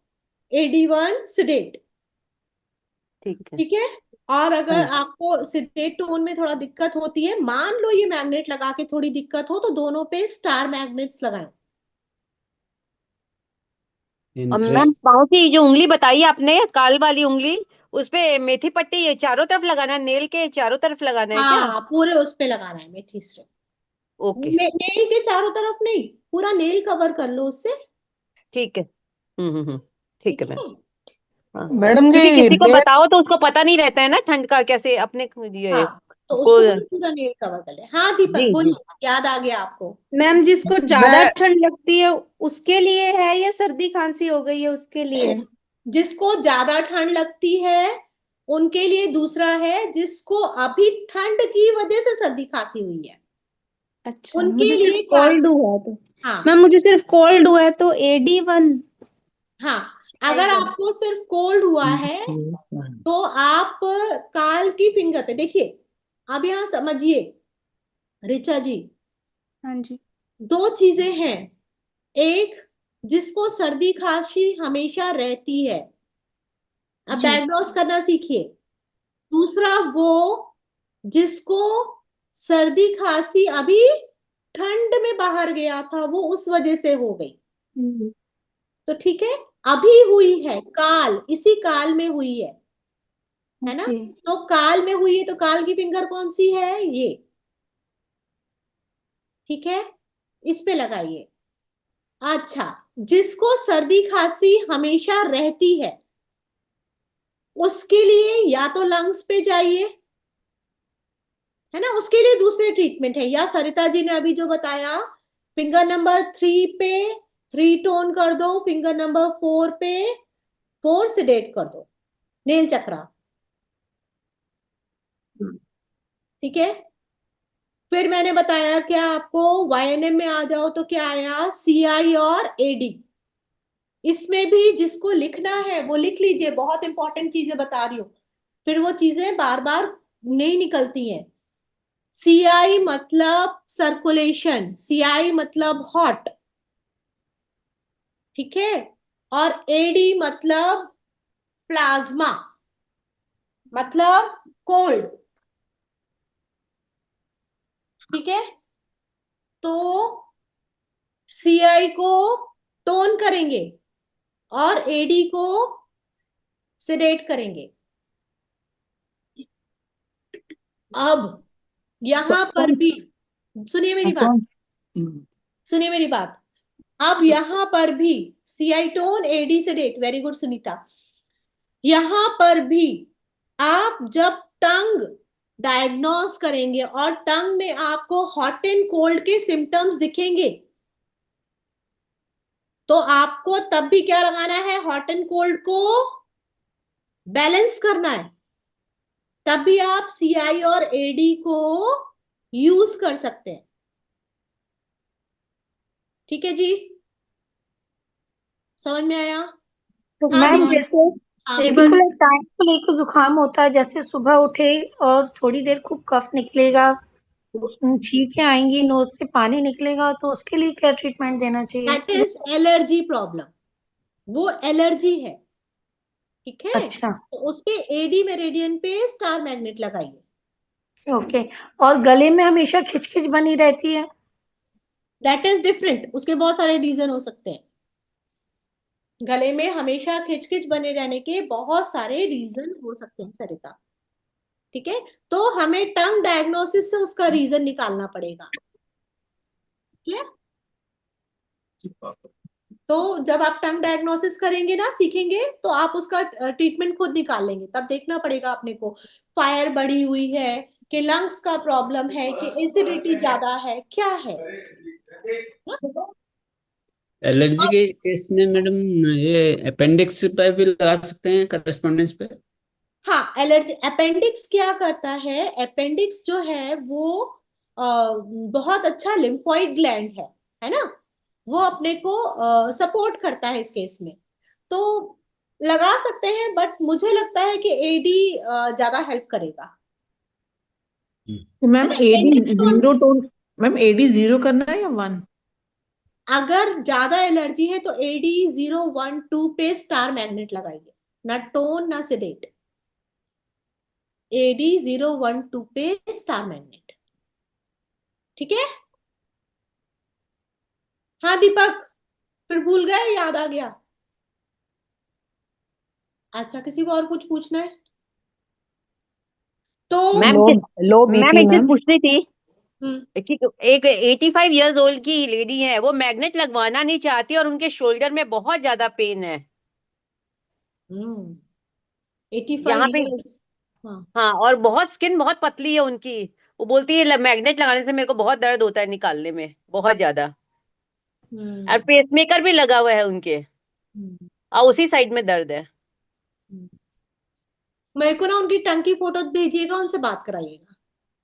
Speaker 1: AD1 सिडेट।
Speaker 11: ठीक है।
Speaker 1: ठीक है। और
Speaker 11: हाँ
Speaker 1: अगर
Speaker 11: जी
Speaker 1: आपको सिडेट टोन में थोड़ा दिक्कत होती है, मान लो ये मैग्नेट लगा के थोड़ी दिक्कत हो, तो दोनों पे स्टार मैग्नेट्स लगाएं।
Speaker 11: और मैम पाँव की जो उंगली बताई आपने, काल वाली उंगली, उस पे मेथी पट्टी ये चारों तरफ लगाना है, नेल के चारों तरफ लगाना है क्या?
Speaker 1: हाँ, पूरे उस पे लगाना है मेथी स्ट्रिप।
Speaker 11: ओके,
Speaker 1: नेल के चारों तरफ नहीं, पूरा नेल कवर कर लो उससे।
Speaker 11: ठीक है। ठीक
Speaker 1: ठीक
Speaker 11: है मैम।
Speaker 1: है।
Speaker 11: हाँ,
Speaker 5: मैडम
Speaker 11: क्योंकि
Speaker 5: जी
Speaker 11: किसी को बताओ तो उसको पता नहीं रहता है ना ठंड का, कैसे अपने ये
Speaker 1: हाँ, तो
Speaker 11: को।
Speaker 1: उसको पूरा पूरा नेल कवर कर ले। हाँ दीपक
Speaker 11: जी जी।
Speaker 1: बोलिए, याद आ गया आपको?
Speaker 13: मैम जिसको ज्यादा
Speaker 5: मैं
Speaker 13: ठंड लगती है उसके लिए है, या सर्दी खांसी हो गई है उसके लिए?
Speaker 1: जिसको ज्यादा ठंड लगती है उनके लिए दूसरा है, जिसको अभी ठंड की वजह से सर्दी खांसी हुई है
Speaker 13: अच्छा,
Speaker 1: उनके
Speaker 13: मुझे सिर्फ
Speaker 1: लिए क्या
Speaker 13: कोल्ड
Speaker 1: करना
Speaker 13: हुआ है तो।
Speaker 1: है? हाँ।
Speaker 13: मैम मुझे सिर्फ कोल्ड हुआ है तो AD1
Speaker 1: हाँ, अगर आपको सिर्फ कोल्ड हुआ है तो आप काल की फिंगर पे देखिए। अब यहाँ समझिए ऋचा जी,
Speaker 13: हाँ जी।
Speaker 1: दो चीजें हैं। एक, जिसको सर्दी खांसी हमेशा रहती है, अब
Speaker 13: जी।
Speaker 1: डायग्नोस करना सीखिए। दूसरा वो जिसको सर्दी खांसी अभी ठंड में बाहर गया था, वो उस वजह से हो गई। तो ठीक है, अभी हुई है काल, इसी काल में हुई है ना?
Speaker 13: ओके।
Speaker 1: तो काल में हुई है तो काल की फिंगर कौन सी है? ये। ठीक है, इस पे लगाइए। अच्छा, जिसको सर्दी खांसी हमेशा रहती है उसके लिए या तो लंग्स पे जाइए, है ना, उसके लिए दूसरे ट्रीटमेंट है, या सरिता जी ने अभी जो बताया, फिंगर नंबर 3 पे 3 टोन कर दो, फिंगर नंबर 4 पे 4 सेडेट कर दो, नेल चक्रा। ठीक है, फिर मैंने बताया क्या आपको, YNM में आ जाओ तो क्या आया, CI और AD। इसमें भी जिसको लिखना है वो लिख लीजिए, बहुत इंपॉर्टेंट चीजें बता रही हूँ, फिर वो चीजें बार बार नहीं निकलती हैं। CI मतलब सर्कुलेशन, CI मतलब हॉट, ठीक है, और AD मतलब प्लाज्मा, मतलब कोल्ड। ठीक है, तो CI को टोन करेंगे और AD को सेडेट करेंगे। अब यहां पर भी सुनिए मेरी बात, सुनिए मेरी बात। अब यहां पर भी CI tone, AD sedate, very good Sunita. यहां पर भी आप जब टंग डायग्नोस करेंगे और टंग में आपको हॉट एंड कोल्ड के सिम्टम्स दिखेंगे, तो आपको तब भी क्या लगाना है, हॉट एंड कोल्ड को बैलेंस करना है। तब भी आप CI और AD को यूज कर सकते हैं। ठीक है जी, समझ में आया?
Speaker 9: तो
Speaker 1: हाँ
Speaker 9: मैम
Speaker 1: दीपक।
Speaker 9: जैसे
Speaker 1: हाँ
Speaker 2: एक बार
Speaker 9: पर्टिकुलर टाइम को लेकर जुकाम होता है, जैसे सुबह उठे और थोड़ी देर खूब कफ निकलेगा, उसमें छींकें आएंगी, नोज से पानी निकलेगा, तो उसके लिए क्या ट्रीटमेंट देना चाहिए?
Speaker 1: दैट इज एलर्जी प्रॉब्लम, वो एलर्जी है। ठीक है,
Speaker 9: अच्छा।
Speaker 1: तो उसके AD मेरिडियन पे स्टार मैग्नेट लगाइए।
Speaker 9: ओके। और गले में हमेशा खिचखिच बनी रहती है?
Speaker 1: दैट इज डिफरेंट, उसके बहुत सारे रीजन हो सकते हैं। गले में हमेशा खिचखिच बने रहने के बहुत सारे रीजन हो सकते हैं सरिता। ठीक है, तो हमें टंग डायग्नोसिस से उसका रीजन निकालना पड़ेगा। ठीक है, तो जब आप टंग डायग्नोसिस करेंगे ना, सीखेंगे, तो आप उसका ट्रीटमेंट खुद निकाल लेंगे। तब देखना पड़ेगा अपने को, फायर बढ़ी हुई है कि लंग्स का प्रॉब्लम है कि एसिडिटी ज्यादा है, क्या है ना?
Speaker 14: एलर्जी के केस में मैडम ये अपेंडिक्स पे भी लगा सकते हैं, करस्पॉन्डेंस पे?
Speaker 1: हाँ, एलर्जी अपेंडिक्स क्या करता है, अपेंडिक्स जो है वो बहुत अच्छा लिम्फोइड ग्लैंड है ना, वो अपने को सपोर्ट करता है इस केस में। तो लगा सकते हैं, बट मुझे लगता है कि AD ज्यादा हेल्प करेगा।
Speaker 12: तो
Speaker 1: है
Speaker 12: मैम
Speaker 1: ना,
Speaker 12: एडी
Speaker 1: अपेंडिक्स तो
Speaker 12: जीरो टोन, मैम AD0 करना है या 1?
Speaker 1: अगर ज्यादा एलर्जी है तो AD 0, 1, 2 पे स्टार मैग्नेट लगाइए, ना टोन ना सेडेट। AD 0, 1, 2 पे स्टार मैग्नेट। ठीक है, हाँ दीपक, फिर भूल गए, याद आ गया? अच्छा, किसी को और कुछ पूछना है तो?
Speaker 11: मैम
Speaker 15: लो लो
Speaker 11: मैम
Speaker 15: बीपी
Speaker 11: एक चीज
Speaker 15: मैम।
Speaker 11: पूछनी थी
Speaker 1: हम्म
Speaker 11: कि एक 85 ईयर्स ओल्ड की लेडी है, वो मैग्नेट लगवाना नहीं चाहती और उनके शोल्डर में बहुत ज्यादा पेन है।
Speaker 1: 85
Speaker 11: यहाँ पे
Speaker 1: इयर्स। हाँ।
Speaker 11: हाँ, और बहुत स्किन बहुत पतली है उनकी। वो बोलती है मैग्नेट लगाने से मेरे को बहुत दर्द होता है निकालने में, बहुत ज्यादा। और
Speaker 1: हम्म
Speaker 11: पेसमेकर भी लगा हुआ है उनके,
Speaker 1: हम्म,
Speaker 11: और उसी साइड में दर्द है।
Speaker 1: हम्म। मेरे को ना उनकी टंग की फोटो भेजिएगा, उनसे बात कराइएगा,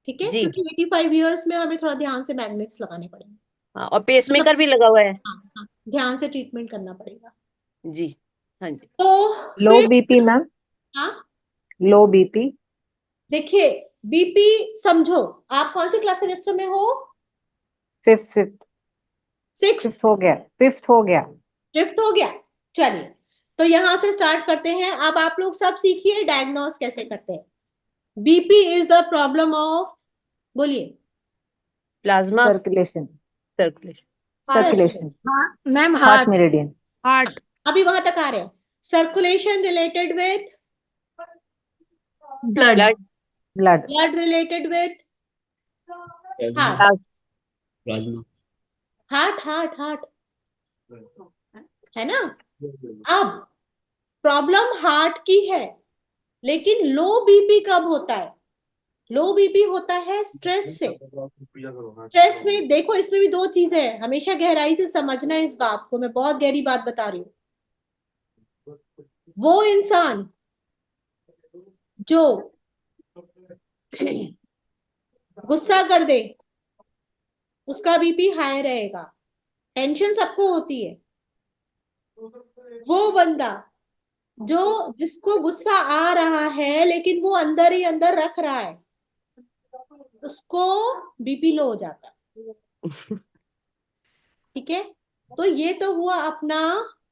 Speaker 1: ठीक है?
Speaker 11: जी
Speaker 1: क्योंकि 85 इयर्स में हमें थोड़ा ध्यान से मैग्नेट्स लगाने पड़ेंगे।
Speaker 11: हाँ, और
Speaker 1: मतलब
Speaker 11: पेसमेकर भी लगा हुआ है।
Speaker 1: हाँ हाँ, ध्यान से ट्रीटमेंट करना पड़ेगा।
Speaker 11: जी हाँ जी।
Speaker 1: तो
Speaker 15: लो
Speaker 1: फिर
Speaker 15: बीपी मैम।
Speaker 1: हाँ,
Speaker 15: लो बीपी।
Speaker 1: देखिए, बीपी समझो, आप कौन से क्लास सेमेस्टर में हो?
Speaker 15: Fifth fifth
Speaker 1: six?
Speaker 15: फिफ्थ हो गया, फिफ्थ हो गया।
Speaker 1: फिफ्थ हो गया। चलिए, तो यहां से स्टार्ट करते हैं। अब आप लोग सब सीखिए डायग्नोस कैसे करते हैं। BP is the problem of, बोलिए।
Speaker 11: Plasma
Speaker 15: circulation.
Speaker 11: सर्कुलेशन।
Speaker 15: सर्कुलेशन।
Speaker 9: हाँ ma'am,
Speaker 15: heart
Speaker 9: heart.
Speaker 15: Meridian.
Speaker 10: Heart.
Speaker 1: अभी वहां तक आ रहे हैं। Circulation related with
Speaker 2: blood.
Speaker 11: Blood.
Speaker 15: Blood.
Speaker 1: Blood, related with heart.
Speaker 14: Plasma. Plasma.
Speaker 1: Heart heart heart, है ना? अब प्रॉब्लम हार्ट की है, लेकिन लो बीपी कब होता है? लो बीपी होता है स्ट्रेस से। स्ट्रेस में देखो, इसमें भी दो चीजें हैं, हमेशा गहराई से समझना है इस बात को, मैं बहुत गहरी बात बता रही हूँ। वो इंसान जो गुस्सा कर दे, उसका बीपी हाई रहेगा। टेंशन सबको होती है। वो बंदा जो, जिसको गुस्सा आ रहा है लेकिन वो अंदर ही अंदर रख रहा है, उसको बीपी लो हो जाता है। ठीक है? तो ये तो हुआ अपना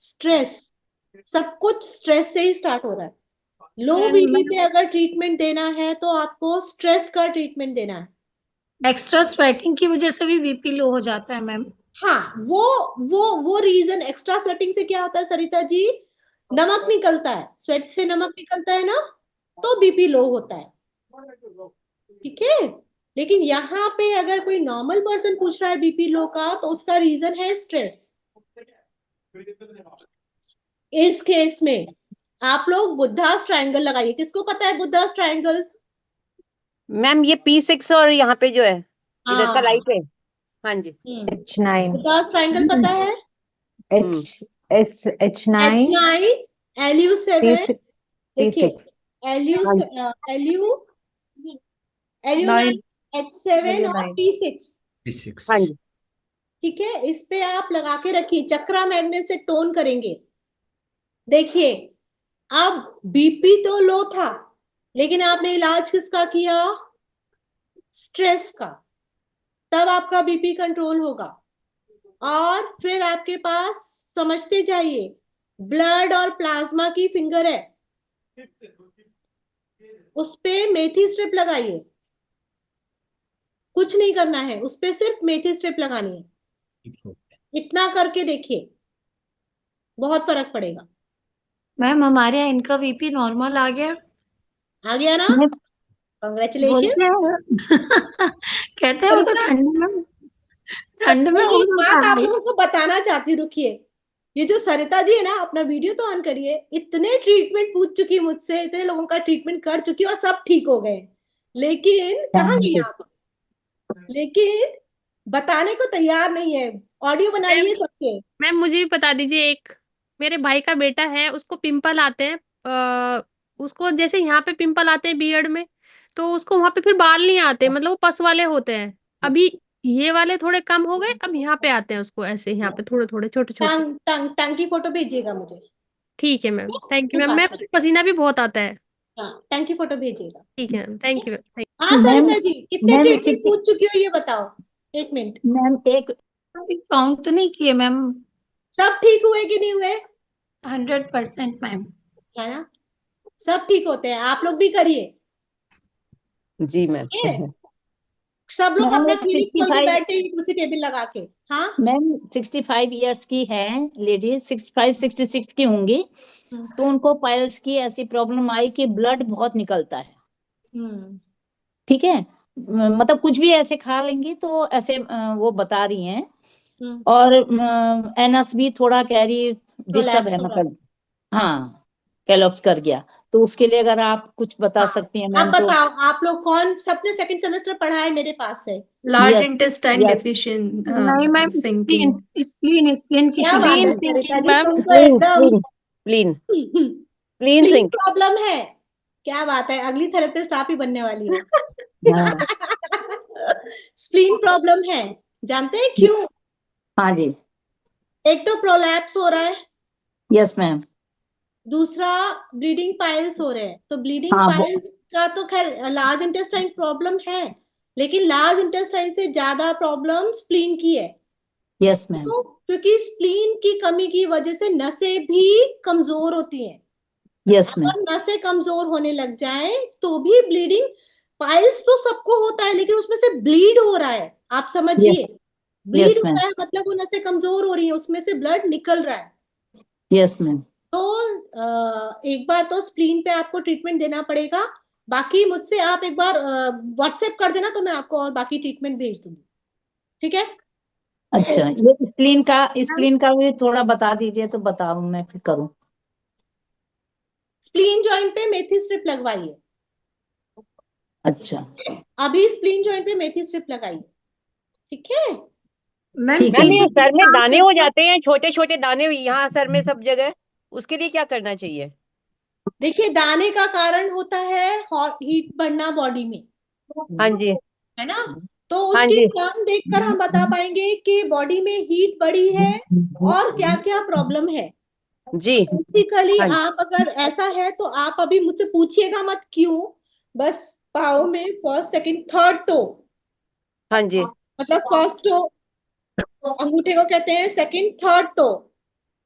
Speaker 1: स्ट्रेस। सब कुछ स्ट्रेस से ही स्टार्ट हो रहा है। लो बीपी पे अगर ट्रीटमेंट देना है तो आपको स्ट्रेस का ट्रीटमेंट देना है।
Speaker 9: एक्स्ट्रा स्वेटिंग की वजह से भी बीपी लो हो जाता है मैम।
Speaker 1: हाँ, वो रीजन, एक्स्ट्रा स्वेटिंग से क्या होता है सरिता जी? नमक निकलता है, स्वेट से नमक निकलता है ना, तो बीपी लो होता है। ठीक है? लेकिन यहाँ पे अगर कोई नॉर्मल पर्सन पूछ रहा है बीपी लो का, तो उसका रीजन है स्ट्रेस। इस केस में आप लोग बुद्धास ट्रायंगल लगाइए। किसको पता है बुद्धास ट्रायंगल?
Speaker 11: मैम ये P6 और यहाँ पे जो है इधर का
Speaker 1: हाँ,
Speaker 11: लाइट है। हाँ जी।
Speaker 15: H9।
Speaker 1: बुद्धास ट्रायंगल पता है?
Speaker 15: H9।
Speaker 1: H9, LU7, देखिए,
Speaker 15: P6।
Speaker 1: LU
Speaker 11: हाँ
Speaker 1: LU LU9, H7 और P6।
Speaker 14: P6।
Speaker 11: हाँ जी।
Speaker 1: ठीक है? इस पे आप लगा के रखिए, चक्रा मैग्नेट से टोन करेंगे। देखिए, अब बीपी तो लो था, लेकिन आपने इलाज किसका किया? स्ट्रेस का। तब आपका बीपी कंट्रोल होगा। और फिर आपके पास, समझते जाइए, ब्लड और प्लाज्मा की फिंगर है, उस पे मेथी स्ट्रिप लगाइए। कुछ नहीं करना है, उस पे सिर्फ मेथी स्ट्रिप लगानी है। इतना करके देखिए, बहुत फर्क पड़ेगा।
Speaker 9: मैम हमारे यहाँ इनका बीपी नॉर्मल आ गया।
Speaker 1: आ गया ना?
Speaker 9: बोलते
Speaker 1: कांग्रेचुलेशन।
Speaker 9: हैं कहते हैं वो तो ठंड में हो
Speaker 1: एक
Speaker 9: जाता
Speaker 1: बात आप
Speaker 9: है।
Speaker 1: लोगों को बताना चाहती हूँ, रुकिए। ये जो सरिता जी है ना, अपना वीडियो तो ऑन करिए। इतने ट्रीटमेंट पूछ चुकी मुझसे, इतने लोगों का ट्रीटमेंट कर चुकी और सब ठीक हो गए, लेकिन कहाँ गई आप? लेकिन बताने को तैयार नहीं है। ऑडियो
Speaker 16: मैम
Speaker 1: बनाइए सबके।
Speaker 16: मैम मुझे भी बता दीजिए, एक मेरे भाई का बेटा है, उसको पिंपल आते हैं। उसको जैसे यहाँ पे पिंपल आते हैं बियर्ड में, तो उसको वहां पे फिर बाल नहीं आते, मतलब वो पस वाले होते हैं। अभी ये वाले थोड़े कम हो गए, अब यहाँ पे आते हैं उसको ऐसे, यहाँ पे थोड़े थोड़े छोटे छोटे।
Speaker 1: टंग की फोटो भेजिएगा मुझे।
Speaker 16: ठीक है मैम, थैंक यू
Speaker 1: फिर
Speaker 16: मैम।
Speaker 1: बात
Speaker 16: मैम
Speaker 1: करें।
Speaker 16: पसीना भी बहुत आता है।
Speaker 1: हाँ, टंग की फोटो भेजिएगा।
Speaker 16: ठीक है मैम, थैंक यू मैम।
Speaker 1: हाँ
Speaker 12: मैम
Speaker 1: सरिता जी, कितने
Speaker 12: मैम
Speaker 1: ट्रीटमेंट पूछ चुकी हो ये बताओ? एक मिनट।
Speaker 12: मैम एक
Speaker 9: काउंट तो नहीं किए मैम।
Speaker 1: सब ठीक हुए कि नहीं हुए?
Speaker 9: 100% मैम।
Speaker 1: है ना? सब ठीक होते हैं, आप लोग भी करिए।
Speaker 11: जी मैम।
Speaker 1: ठीक है? सब लोग
Speaker 12: मैम
Speaker 1: अपना
Speaker 12: एक
Speaker 1: क्लिनिक खोल के
Speaker 12: 65
Speaker 1: बैठे हैं कुर्सी टेबल लगा के। हाँ
Speaker 12: मैम 65 इयर्स की है लेडीज, 65 66 की होंगी, तो उनको पाइल्स की ऐसी प्रॉब्लम आई कि ब्लड बहुत निकलता है।
Speaker 1: हम्म
Speaker 12: ठीक है, मतलब कुछ भी ऐसे खा लेंगी तो ऐसे वो बता रही हैं।
Speaker 1: हम्म
Speaker 12: और एनस भी थोड़ा कह रही डिस्टर्ब
Speaker 1: प्रोलैप्स
Speaker 12: है,
Speaker 1: हो रहा है।
Speaker 12: मतलब हाँ कैलॉप्स कर गया। तो उसके लिए अगर आप कुछ बता
Speaker 1: हाँ
Speaker 12: सकती हैं
Speaker 1: अब
Speaker 12: मैम तो।
Speaker 1: बताओ, आप लोग कौन सबने सेकंड सेमेस्टर पढ़ा है मेरे पास से?
Speaker 2: Large
Speaker 12: yes
Speaker 2: intestine
Speaker 12: yes
Speaker 2: deficient
Speaker 9: नहीं मैम,
Speaker 2: सिंकिंग।
Speaker 9: स्प्लीन की
Speaker 1: क्या बात
Speaker 9: शिकायत
Speaker 1: है
Speaker 9: है।
Speaker 1: सरिता जी,
Speaker 11: मैम
Speaker 1: तुम तो
Speaker 11: प्लीन
Speaker 1: एकदम
Speaker 11: प्लीन प्लीन प्लीन
Speaker 1: स्प्लीन
Speaker 11: सिंक।
Speaker 1: प्रॉब्लम है। क्या बात है, अगली थेरेपिस्ट आप ही बनने वाली हो।
Speaker 12: हाँ
Speaker 1: स्प्लीन प्रॉब्लम है, जानते हैं क्यों?
Speaker 12: हाँ जी
Speaker 1: एक तो प्रोलैप्स हो रहा है,
Speaker 12: यस मैम।
Speaker 1: दूसरा ब्लीडिंग पाइल्स हो रहे हैं। तो ब्लीडिंग
Speaker 12: हाँ
Speaker 1: पाइल्स का तो खैर लार्ज इंटेस्टाइन प्रॉब्लम है, लेकिन लार्ज इंटेस्टाइन से ज्यादा प्रॉब्लम स्प्लीन की है।
Speaker 12: Yes ma'am.
Speaker 1: तो क्योंकि स्प्लीन की कमी की वजह से नसें भी कमजोर होती हैं।
Speaker 12: Yes ma'am.
Speaker 1: अगर नसें कमजोर होने लग जाए तो भी ब्लीडिंग, पाइल्स तो सबको होता है लेकिन उसमें से ब्लीड हो रहा है, आप
Speaker 12: यस
Speaker 1: समझिए। ब्लीड
Speaker 12: यस
Speaker 1: हो
Speaker 12: मैम।
Speaker 1: रहा है मतलब वो नसें कमजोर हो रही है, उसमें से ब्लड निकल रहा है।
Speaker 12: Yes ma'am.
Speaker 1: तो एक बार तो स्प्लीन पे आपको ट्रीटमेंट देना पड़ेगा। बाकी मुझसे आप एक बार व्हाट्सएप कर देना तो मैं आपको और बाकी ट्रीटमेंट भेज दूंगी, ठीक है?
Speaker 12: अच्छा, ये स्प्लीन का भी थोड़ा बता दीजिए तो बताऊं मैं फिर करूं।
Speaker 1: स्प्लीन जॉइंट पे मेथी स्ट्रिप लगवाइए।
Speaker 12: अच्छा
Speaker 1: अभी स्प्लीन जॉइंट पे मेथी स्ट्रिप लगाइए, ठीक है?
Speaker 9: मैम
Speaker 12: ठीक है
Speaker 11: मैम ये
Speaker 12: मैम।
Speaker 9: किसी
Speaker 11: सर में
Speaker 9: काम
Speaker 11: दाने
Speaker 9: पे
Speaker 11: हो जाते हैं, छोटे छोटे दाने यहाँ सर में सब जगह, उसके लिए क्या करना चाहिए?
Speaker 1: देखिए, दाने का कारण होता है हीट बढ़ना बॉडी में,
Speaker 11: हाँ जी।
Speaker 1: है ना? तो
Speaker 11: हाँ
Speaker 1: उसकी
Speaker 11: जी।
Speaker 1: टर्म देखकर हम बता पाएंगे कि बॉडी में हीट बढ़ी है और क्या क्या प्रॉब्लम है।
Speaker 11: जी।
Speaker 1: बेसिकली
Speaker 11: हाँ जी।
Speaker 1: आप अगर ऐसा है तो आप अभी मुझसे पूछिएगा मत क्यों, बस पाओ में फर्स्ट सेकंड थर्ड टो,
Speaker 11: हाँ जी।
Speaker 1: मतलब फर्स्ट टो अंगूठे को कहते हैं, सेकंड थर्ड टो।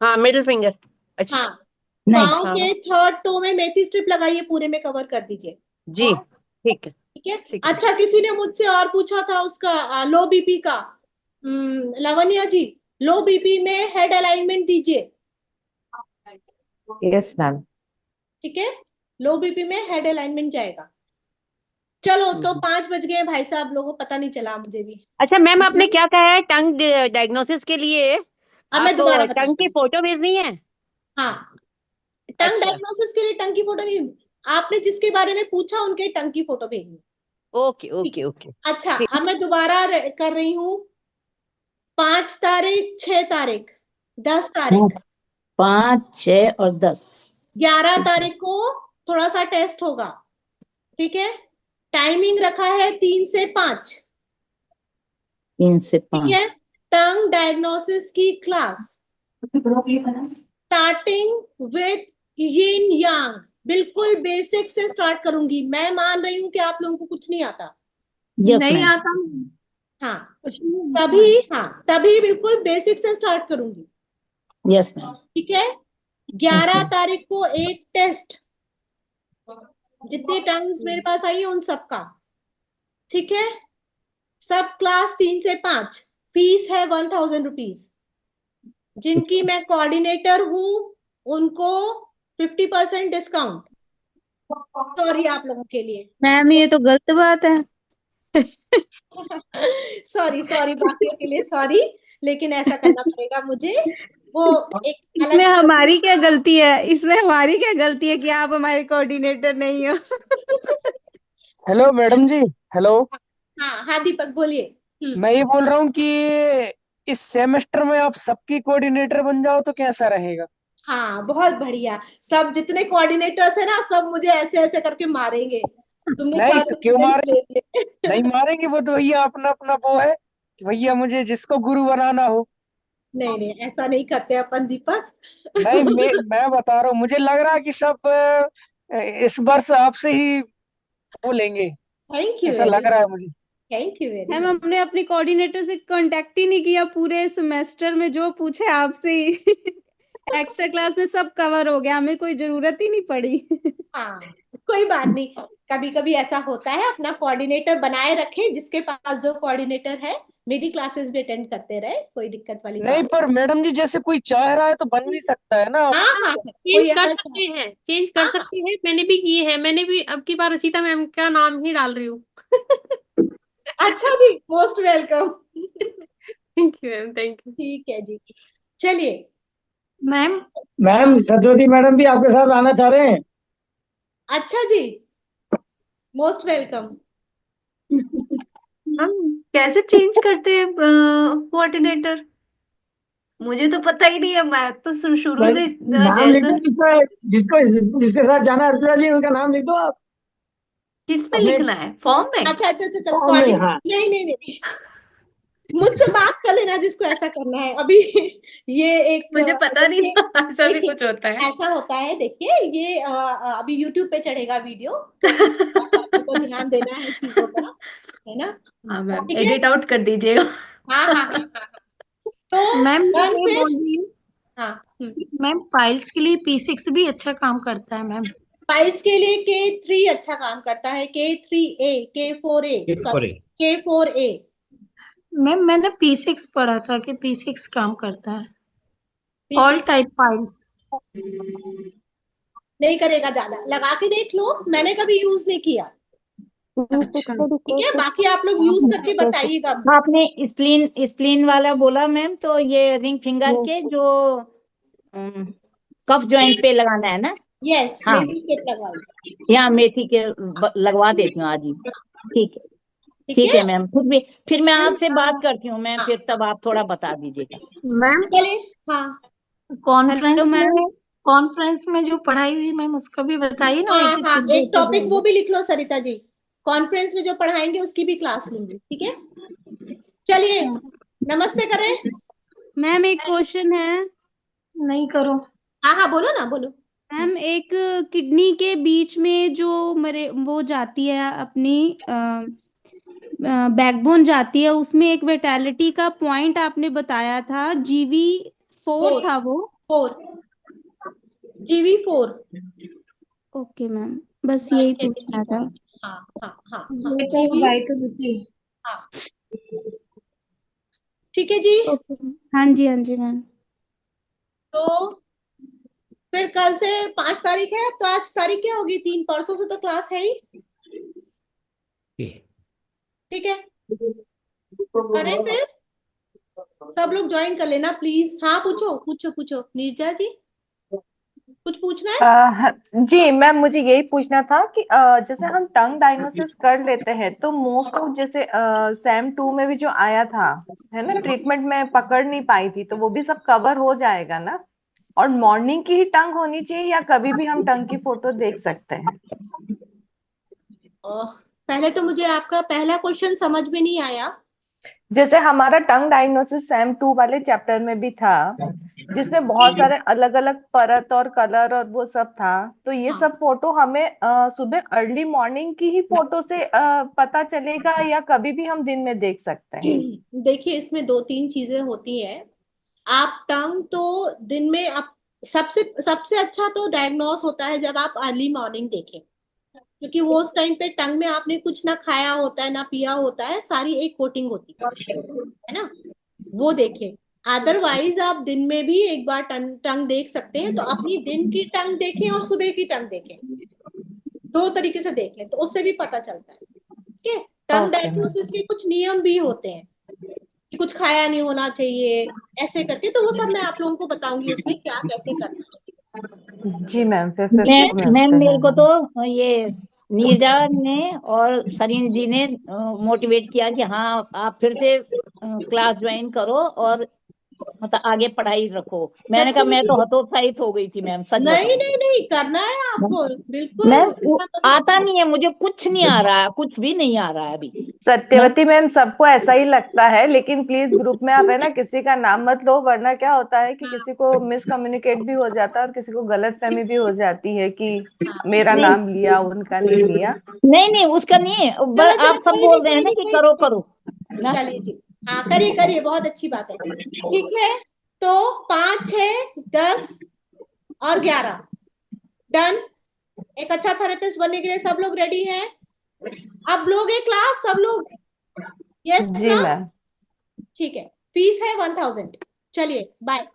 Speaker 11: हाँ मिडिल फिंगर। अच्छा।
Speaker 1: हाँ,
Speaker 12: नहीं
Speaker 1: पाँव
Speaker 11: हाँ
Speaker 1: के थर्ड टो में मेथी स्ट्रिप लगाइए, पूरे में कवर कर दीजिए,
Speaker 11: जी। ठीक है।
Speaker 1: ठीक है?
Speaker 11: ठीक है।
Speaker 1: अच्छा, किसी ने मुझसे और पूछा था उसका लो बीपी का। लावण्या जी, लो बीपी में हेड अलाइनमेंट दीजिए,
Speaker 15: यस मैम।
Speaker 1: ठीक है? लो बीपी में हेड अलाइनमेंट जाएगा। चलो, तो 5 बज गए भाई साहब, लोगों को पता नहीं चला, मुझे भी।
Speaker 11: अच्छा मैम, आपने क्या कहा है टंग डायग्नोसिस के लिए?
Speaker 1: अब मैं
Speaker 11: आप
Speaker 1: दोबारा
Speaker 11: टंग
Speaker 1: बताती
Speaker 11: की
Speaker 1: हूँ।
Speaker 11: फोटो भेजनी है?
Speaker 1: हाँ, टंग
Speaker 11: अच्छा।
Speaker 1: डायग्नोसिस के लिए टंग की फोटो नहीं, आपने जिसके बारे में पूछा उनके टंग की फोटो भेजनी,
Speaker 11: ओके
Speaker 1: ठीक
Speaker 11: ओके
Speaker 1: है?
Speaker 11: ओके।
Speaker 1: अच्छा,
Speaker 11: ठीक।
Speaker 1: अब मैं दोबारा कर रही हूँ। 5 तारीख, 6 तारीख, 10 तारीख,
Speaker 12: 5 6 और 10।
Speaker 1: 11 तारीख को थोड़ा सा टेस्ट होगा, ठीक है? टाइमिंग रखा है 3 से 5,
Speaker 12: 3 से
Speaker 1: ठीक है?
Speaker 12: 5।
Speaker 1: टंग डायग्नोसिस की क्लास स्टार्टिंग विथ यिन यांग, बिल्कुल बेसिक से स्टार्ट करूंगी। मैं मान रही हूँ कि आप लोगों को कुछ नहीं आता।
Speaker 12: यस
Speaker 9: नहीं
Speaker 12: मैम।
Speaker 9: आता।
Speaker 1: हाँ,
Speaker 9: कुछ नहीं
Speaker 1: तभी, हाँ तभी बिल्कुल बेसिक से स्टार्ट करूंगी,
Speaker 12: यस मैम।
Speaker 1: ठीक है? 11 तारीख को एक टेस्ट, जितनी टंग्स मेरे पास आई है उन सबका, ठीक है? सब क्लास 3 से 5, फीस है 1000 रुपीज। जिनकी मैं कोऑर्डिनेटर हूँ उनको 50% डिस्काउंट, सॉरी आप लोगों के लिए।
Speaker 12: मैम ये तो गलत बात है।
Speaker 1: सॉरी सॉरी, बाकियों के लिए सॉरी, लेकिन ऐसा करना पड़ेगा मुझे, वो एक
Speaker 13: इसमें
Speaker 1: अलग
Speaker 13: हमारी क्या गलती है? इसमें हमारी क्या गलती है कि आप हमारे कोऑर्डिनेटर नहीं हो?
Speaker 5: हेलो मैडम जी। हेलो।
Speaker 1: हाँ हाँ दीपक बोलिए।
Speaker 5: मैं ये बोल रहा हूँ कि इस सेमेस्टर में आप सबकी कोऑर्डिनेटर बन जाओ तो कैसा रहेगा?
Speaker 1: हाँ बहुत बढ़िया, सब जितने कोऑर्डिनेटर्स है ना, सब मुझे ऐसे ऐसे करके मारेंगे, तुमने
Speaker 5: नहीं
Speaker 1: सारे
Speaker 5: तो क्यों
Speaker 1: इवेंट्स
Speaker 5: मारे?
Speaker 1: ले लिए।
Speaker 5: नहीं मारेंगे, वो तो भैया अपना अपना वो है कि भैया मुझे जिसको गुरु बनाना हो।
Speaker 1: नहीं नहीं, ऐसा नहीं करते अपन दीपक।
Speaker 5: नहीं, मैं बता रहा हूँ, मुझे लग रहा है कि सब इस वर्ष आपसे ही बोलेंगे,
Speaker 1: थैंक यू
Speaker 5: ऐसा
Speaker 1: वेरी
Speaker 5: लग रहा
Speaker 1: मच,
Speaker 5: है मुझे।
Speaker 1: Thank you very
Speaker 13: ma'am
Speaker 1: much.
Speaker 13: हमने अपनी कोऑर्डिनेटर से कांटेक्ट ही नहीं किया पूरे सेमेस्टर में, जो पूछे आपसे ही। एक्स्ट्रा क्लास में सब कवर हो गया, हमें कोई जरूरत ही नहीं पड़ी।
Speaker 1: हाँ, कोई बात नहीं, कभी कभी ऐसा होता है। अपना कोऑर्डिनेटर बनाए रखे, जिसके पास जो कोऑर्डिनेटर है मेरी क्लासेस भी अटेंड करते रहे, कोई दिक्कत वाली
Speaker 5: नहीं
Speaker 1: बात
Speaker 5: पर मैडम जी जैसे कोई चाह रहा है तो बन भी सकता है ना।
Speaker 1: हाँ हाँ,
Speaker 16: चेंज
Speaker 1: कोई
Speaker 16: कर
Speaker 1: अगर
Speaker 16: सकते हैं, चेंज कर सकते हैं, मैंने भी किए हैं। मैंने भी अब की बार रचिता मैम का नाम ही डाल रही हूँ।
Speaker 1: अच्छा जी, most welcome.
Speaker 16: Thank you ma'am, thank you.
Speaker 1: ठीक है जी, चलिए
Speaker 9: मैम
Speaker 5: मैम सरस्वती मैडम भी आपके साथ आना चाह रहे हैं।
Speaker 1: अच्छा जी, मोस्ट वेलकम।
Speaker 2: हम कैसे चेंज करते हैं कोऑर्डिनेटर? मुझे तो पता ही नहीं है, मैं तो शुरू से
Speaker 5: नाम लिख
Speaker 2: जैसे
Speaker 5: दो, जिसके साथ जाना है अर्चना जी, उनका नाम लिख दो आप
Speaker 2: किस में
Speaker 5: अपने
Speaker 2: लिखना है, फॉर्म में?
Speaker 1: अच्छा अच्छा अच्छा अच्छा,
Speaker 5: फॉर्म में। हाँ
Speaker 1: नहीं नहीं नहीं, मुझसे बात कर लेना जिसको ऐसा करना है अभी। ये एक
Speaker 2: मुझे पता नहीं
Speaker 1: देखिए,
Speaker 2: था ऐसा भी
Speaker 1: देखिए
Speaker 2: कुछ होता है।
Speaker 1: ऐसा होता है। देखिए ये अभी YouTube पे चढ़ेगा वीडियो, तो कुछ आपको ध्यान देना है चीजों का, है ना?
Speaker 2: हाँ मैम,
Speaker 1: ठीक है,
Speaker 2: एडिट आउट कर दीजिएगा।
Speaker 1: हाँ हाँ हाँ हाँ हाँ। तो
Speaker 9: मैम
Speaker 1: वन
Speaker 9: ये
Speaker 1: पे,
Speaker 9: बोल रही हूँ,
Speaker 1: हाँ
Speaker 9: मैम पाइल्स के लिए P6 भी अच्छा काम करता है मैम।
Speaker 1: फाइल्स के लिए K3 अच्छा काम करता है, K3A, K4A, sorry K4A।
Speaker 9: Ma'am मैंने P6 पढ़ा था कि P6 काम करता है,
Speaker 1: P6
Speaker 9: ऑल टाइप फाइल्स।
Speaker 1: नहीं करेगा, ज्यादा लगा के देख लो, मैंने कभी यूज नहीं किया।
Speaker 9: अच्छा
Speaker 1: ठीक है, बाकी आप लोग यूज करके बताइएगा।
Speaker 12: आपने स्प्लीन स्प्लीन वाला बोला मैम, तो ये रिंग फिंगर के जो कफ जॉइंट पे लगाना है ना?
Speaker 1: यस,
Speaker 12: हाँ,
Speaker 1: मेथी स्टेप लगवाइए।
Speaker 12: यहाँ मेथी के लगवा देती हूँ आज ही। ठीक है,
Speaker 1: ठीक
Speaker 12: ठीक
Speaker 1: है,
Speaker 12: है मैम। फिर मैं आपसे बात करती हूँ मैम,
Speaker 1: हाँ
Speaker 12: फिर तब आप थोड़ा बता दीजिएगा।
Speaker 9: मैम
Speaker 1: चलिए, हाँ
Speaker 12: हेलो मैम।
Speaker 9: कॉन्फ्रेंस में जो पढ़ाई हुई मैम उसका भी बताइए ना,
Speaker 1: हाँ
Speaker 9: एक एक
Speaker 1: हाँ,
Speaker 9: दो
Speaker 1: एक
Speaker 9: दो
Speaker 1: टॉपिक वो
Speaker 9: जाएंगे।
Speaker 1: भी लिख लो सरिता जी, कॉन्फ्रेंस में जो पढ़ाएंगे उसकी भी क्लास लूंगी। ठीक है, चलिए नमस्ते करें।
Speaker 13: मैम एक क्वेश्चन है।
Speaker 9: नहीं करो।
Speaker 1: हाँ हाँ, बोलो ना, बोलो।
Speaker 13: मैम एक किडनी के बीच में जो मरे वो जाती है अपनी बैकबोन जाती है, उसमें एक विटेलिटी का पॉइंट आपने बताया था, GV4 था वो।
Speaker 1: 4, GV4।
Speaker 13: ओके मैम, बस यही पूछना था।
Speaker 1: हाँ हाँ हाँ हाँ, हाँ ठीक है जी।
Speaker 13: ओके, हाँ जी, हाँ जी मैम।
Speaker 1: तो फिर कल से 5 तारीख है, अब तो आज तारीख क्या होगी, 3, परसों से तो क्लास है ही। ठीक है, अरे फिर सब लोग ज्वाइन कर लेना प्लीज। हाँ पूछो पूछो पूछो, नीरजा जी कुछ पूछना है?
Speaker 15: जी मैम, मुझे यही पूछना था कि जैसे हम टंग डायग्नोसिस कर लेते हैं तो मोस्ट ऑफ जैसे सैम 2 में भी जो आया था, है ना, ट्रीटमेंट में पकड़ नहीं पाई थी, तो वो भी सब कवर हो जाएगा ना? और मॉर्निंग की ही टंग होनी चाहिए या कभी भी हम टंग की फोटो देख सकते हैं?
Speaker 1: पहले तो मुझे आपका पहला क्वेश्चन समझ में नहीं आया।
Speaker 15: जैसे हमारा टंग डायग्नोसिस सैम 2 वाले चैप्टर में भी था, जिसमें बहुत सारे अलग अलग परत और कलर और वो सब था, तो ये सब फोटो हमें सुबह अर्ली मॉर्निंग की ही फोटो से पता चलेगा या कभी भी हम दिन में देख सकते हैं?
Speaker 1: देखिए, इसमें 2-3 चीजें होती है। आप टंग तो दिन में आप सबसे सबसे अच्छा तो डायग्नोस होता है जब आप अर्ली मॉर्निंग देखें, क्योंकि वो उस टाइम पे टंग में आपने कुछ ना खाया होता है ना पिया होता है, सारी एक कोटिंग होती है ना, वो देखें। अदरवाइज आप दिन में भी एक बार टंग देख सकते हैं, तो अपनी दिन की टंग देखें और सुबह की टंग देखें, 2 तरीके से देख लें तो उससे भी पता चलता है। ठीक है, टंग डायग्नोसिस के कुछ नियम भी होते हैं कि कुछ खाया नहीं होना चाहिए ऐसे करके, तो वो सब मैं आप लोगों को बताऊंगी उसमें क्या कैसे करना है।
Speaker 15: जी मैम, फिर
Speaker 12: मैम
Speaker 15: मिलते
Speaker 12: मेरे
Speaker 15: हैं
Speaker 12: को
Speaker 15: हम।
Speaker 12: तो ये नीरजा ने और सरीन जी ने मोटिवेट किया कि हाँ आप फिर से क्लास ज्वाइन करो और मतलब आगे पढ़ाई रखो। मैंने कहा, मैं तो हतोत्साहित हो गई थी मैम, सच
Speaker 1: नहीं
Speaker 12: बताऊं
Speaker 1: नहीं नहीं, करना है आपको बिल्कुल।
Speaker 12: मैम।
Speaker 1: तो
Speaker 12: आता नहीं है मुझे, कुछ नहीं आ रहा है, कुछ भी नहीं आ रहा है अभी।
Speaker 15: सत्यवती मैम, सबको ऐसा ही लगता है, लेकिन प्लीज ग्रुप में आप है ना किसी का नाम मत लो, वरना क्या होता है कि किसी को मिसकम्युनिकेट भी हो जाता है और किसी को गलतफहमी भी हो जाती है कि मेरा
Speaker 12: नहीं
Speaker 15: नाम लिया उनका नहीं लिया।
Speaker 12: नहीं उसका नहीं है,
Speaker 1: चलो चलो,
Speaker 12: आप सब
Speaker 1: कोई नहीं
Speaker 12: बोल रहे
Speaker 1: कोई
Speaker 12: हैं ना
Speaker 1: नहीं
Speaker 12: कि
Speaker 1: कोई
Speaker 12: करो
Speaker 1: नहीं,
Speaker 12: करो ना।
Speaker 1: चलिए जी, हाँ करिए करिए, बहुत अच्छी बात है। ठीक है, तो 5, 6, 10 और 11 डन। एक अच्छा थेरेपिस्ट बनने के लिए सब लोग रेडी हैं? अब लोगे क्लास सब लोग? यस
Speaker 15: जी
Speaker 1: ना?
Speaker 15: मैम।
Speaker 1: ठीक है, फीस है 1000। चलिए बाय।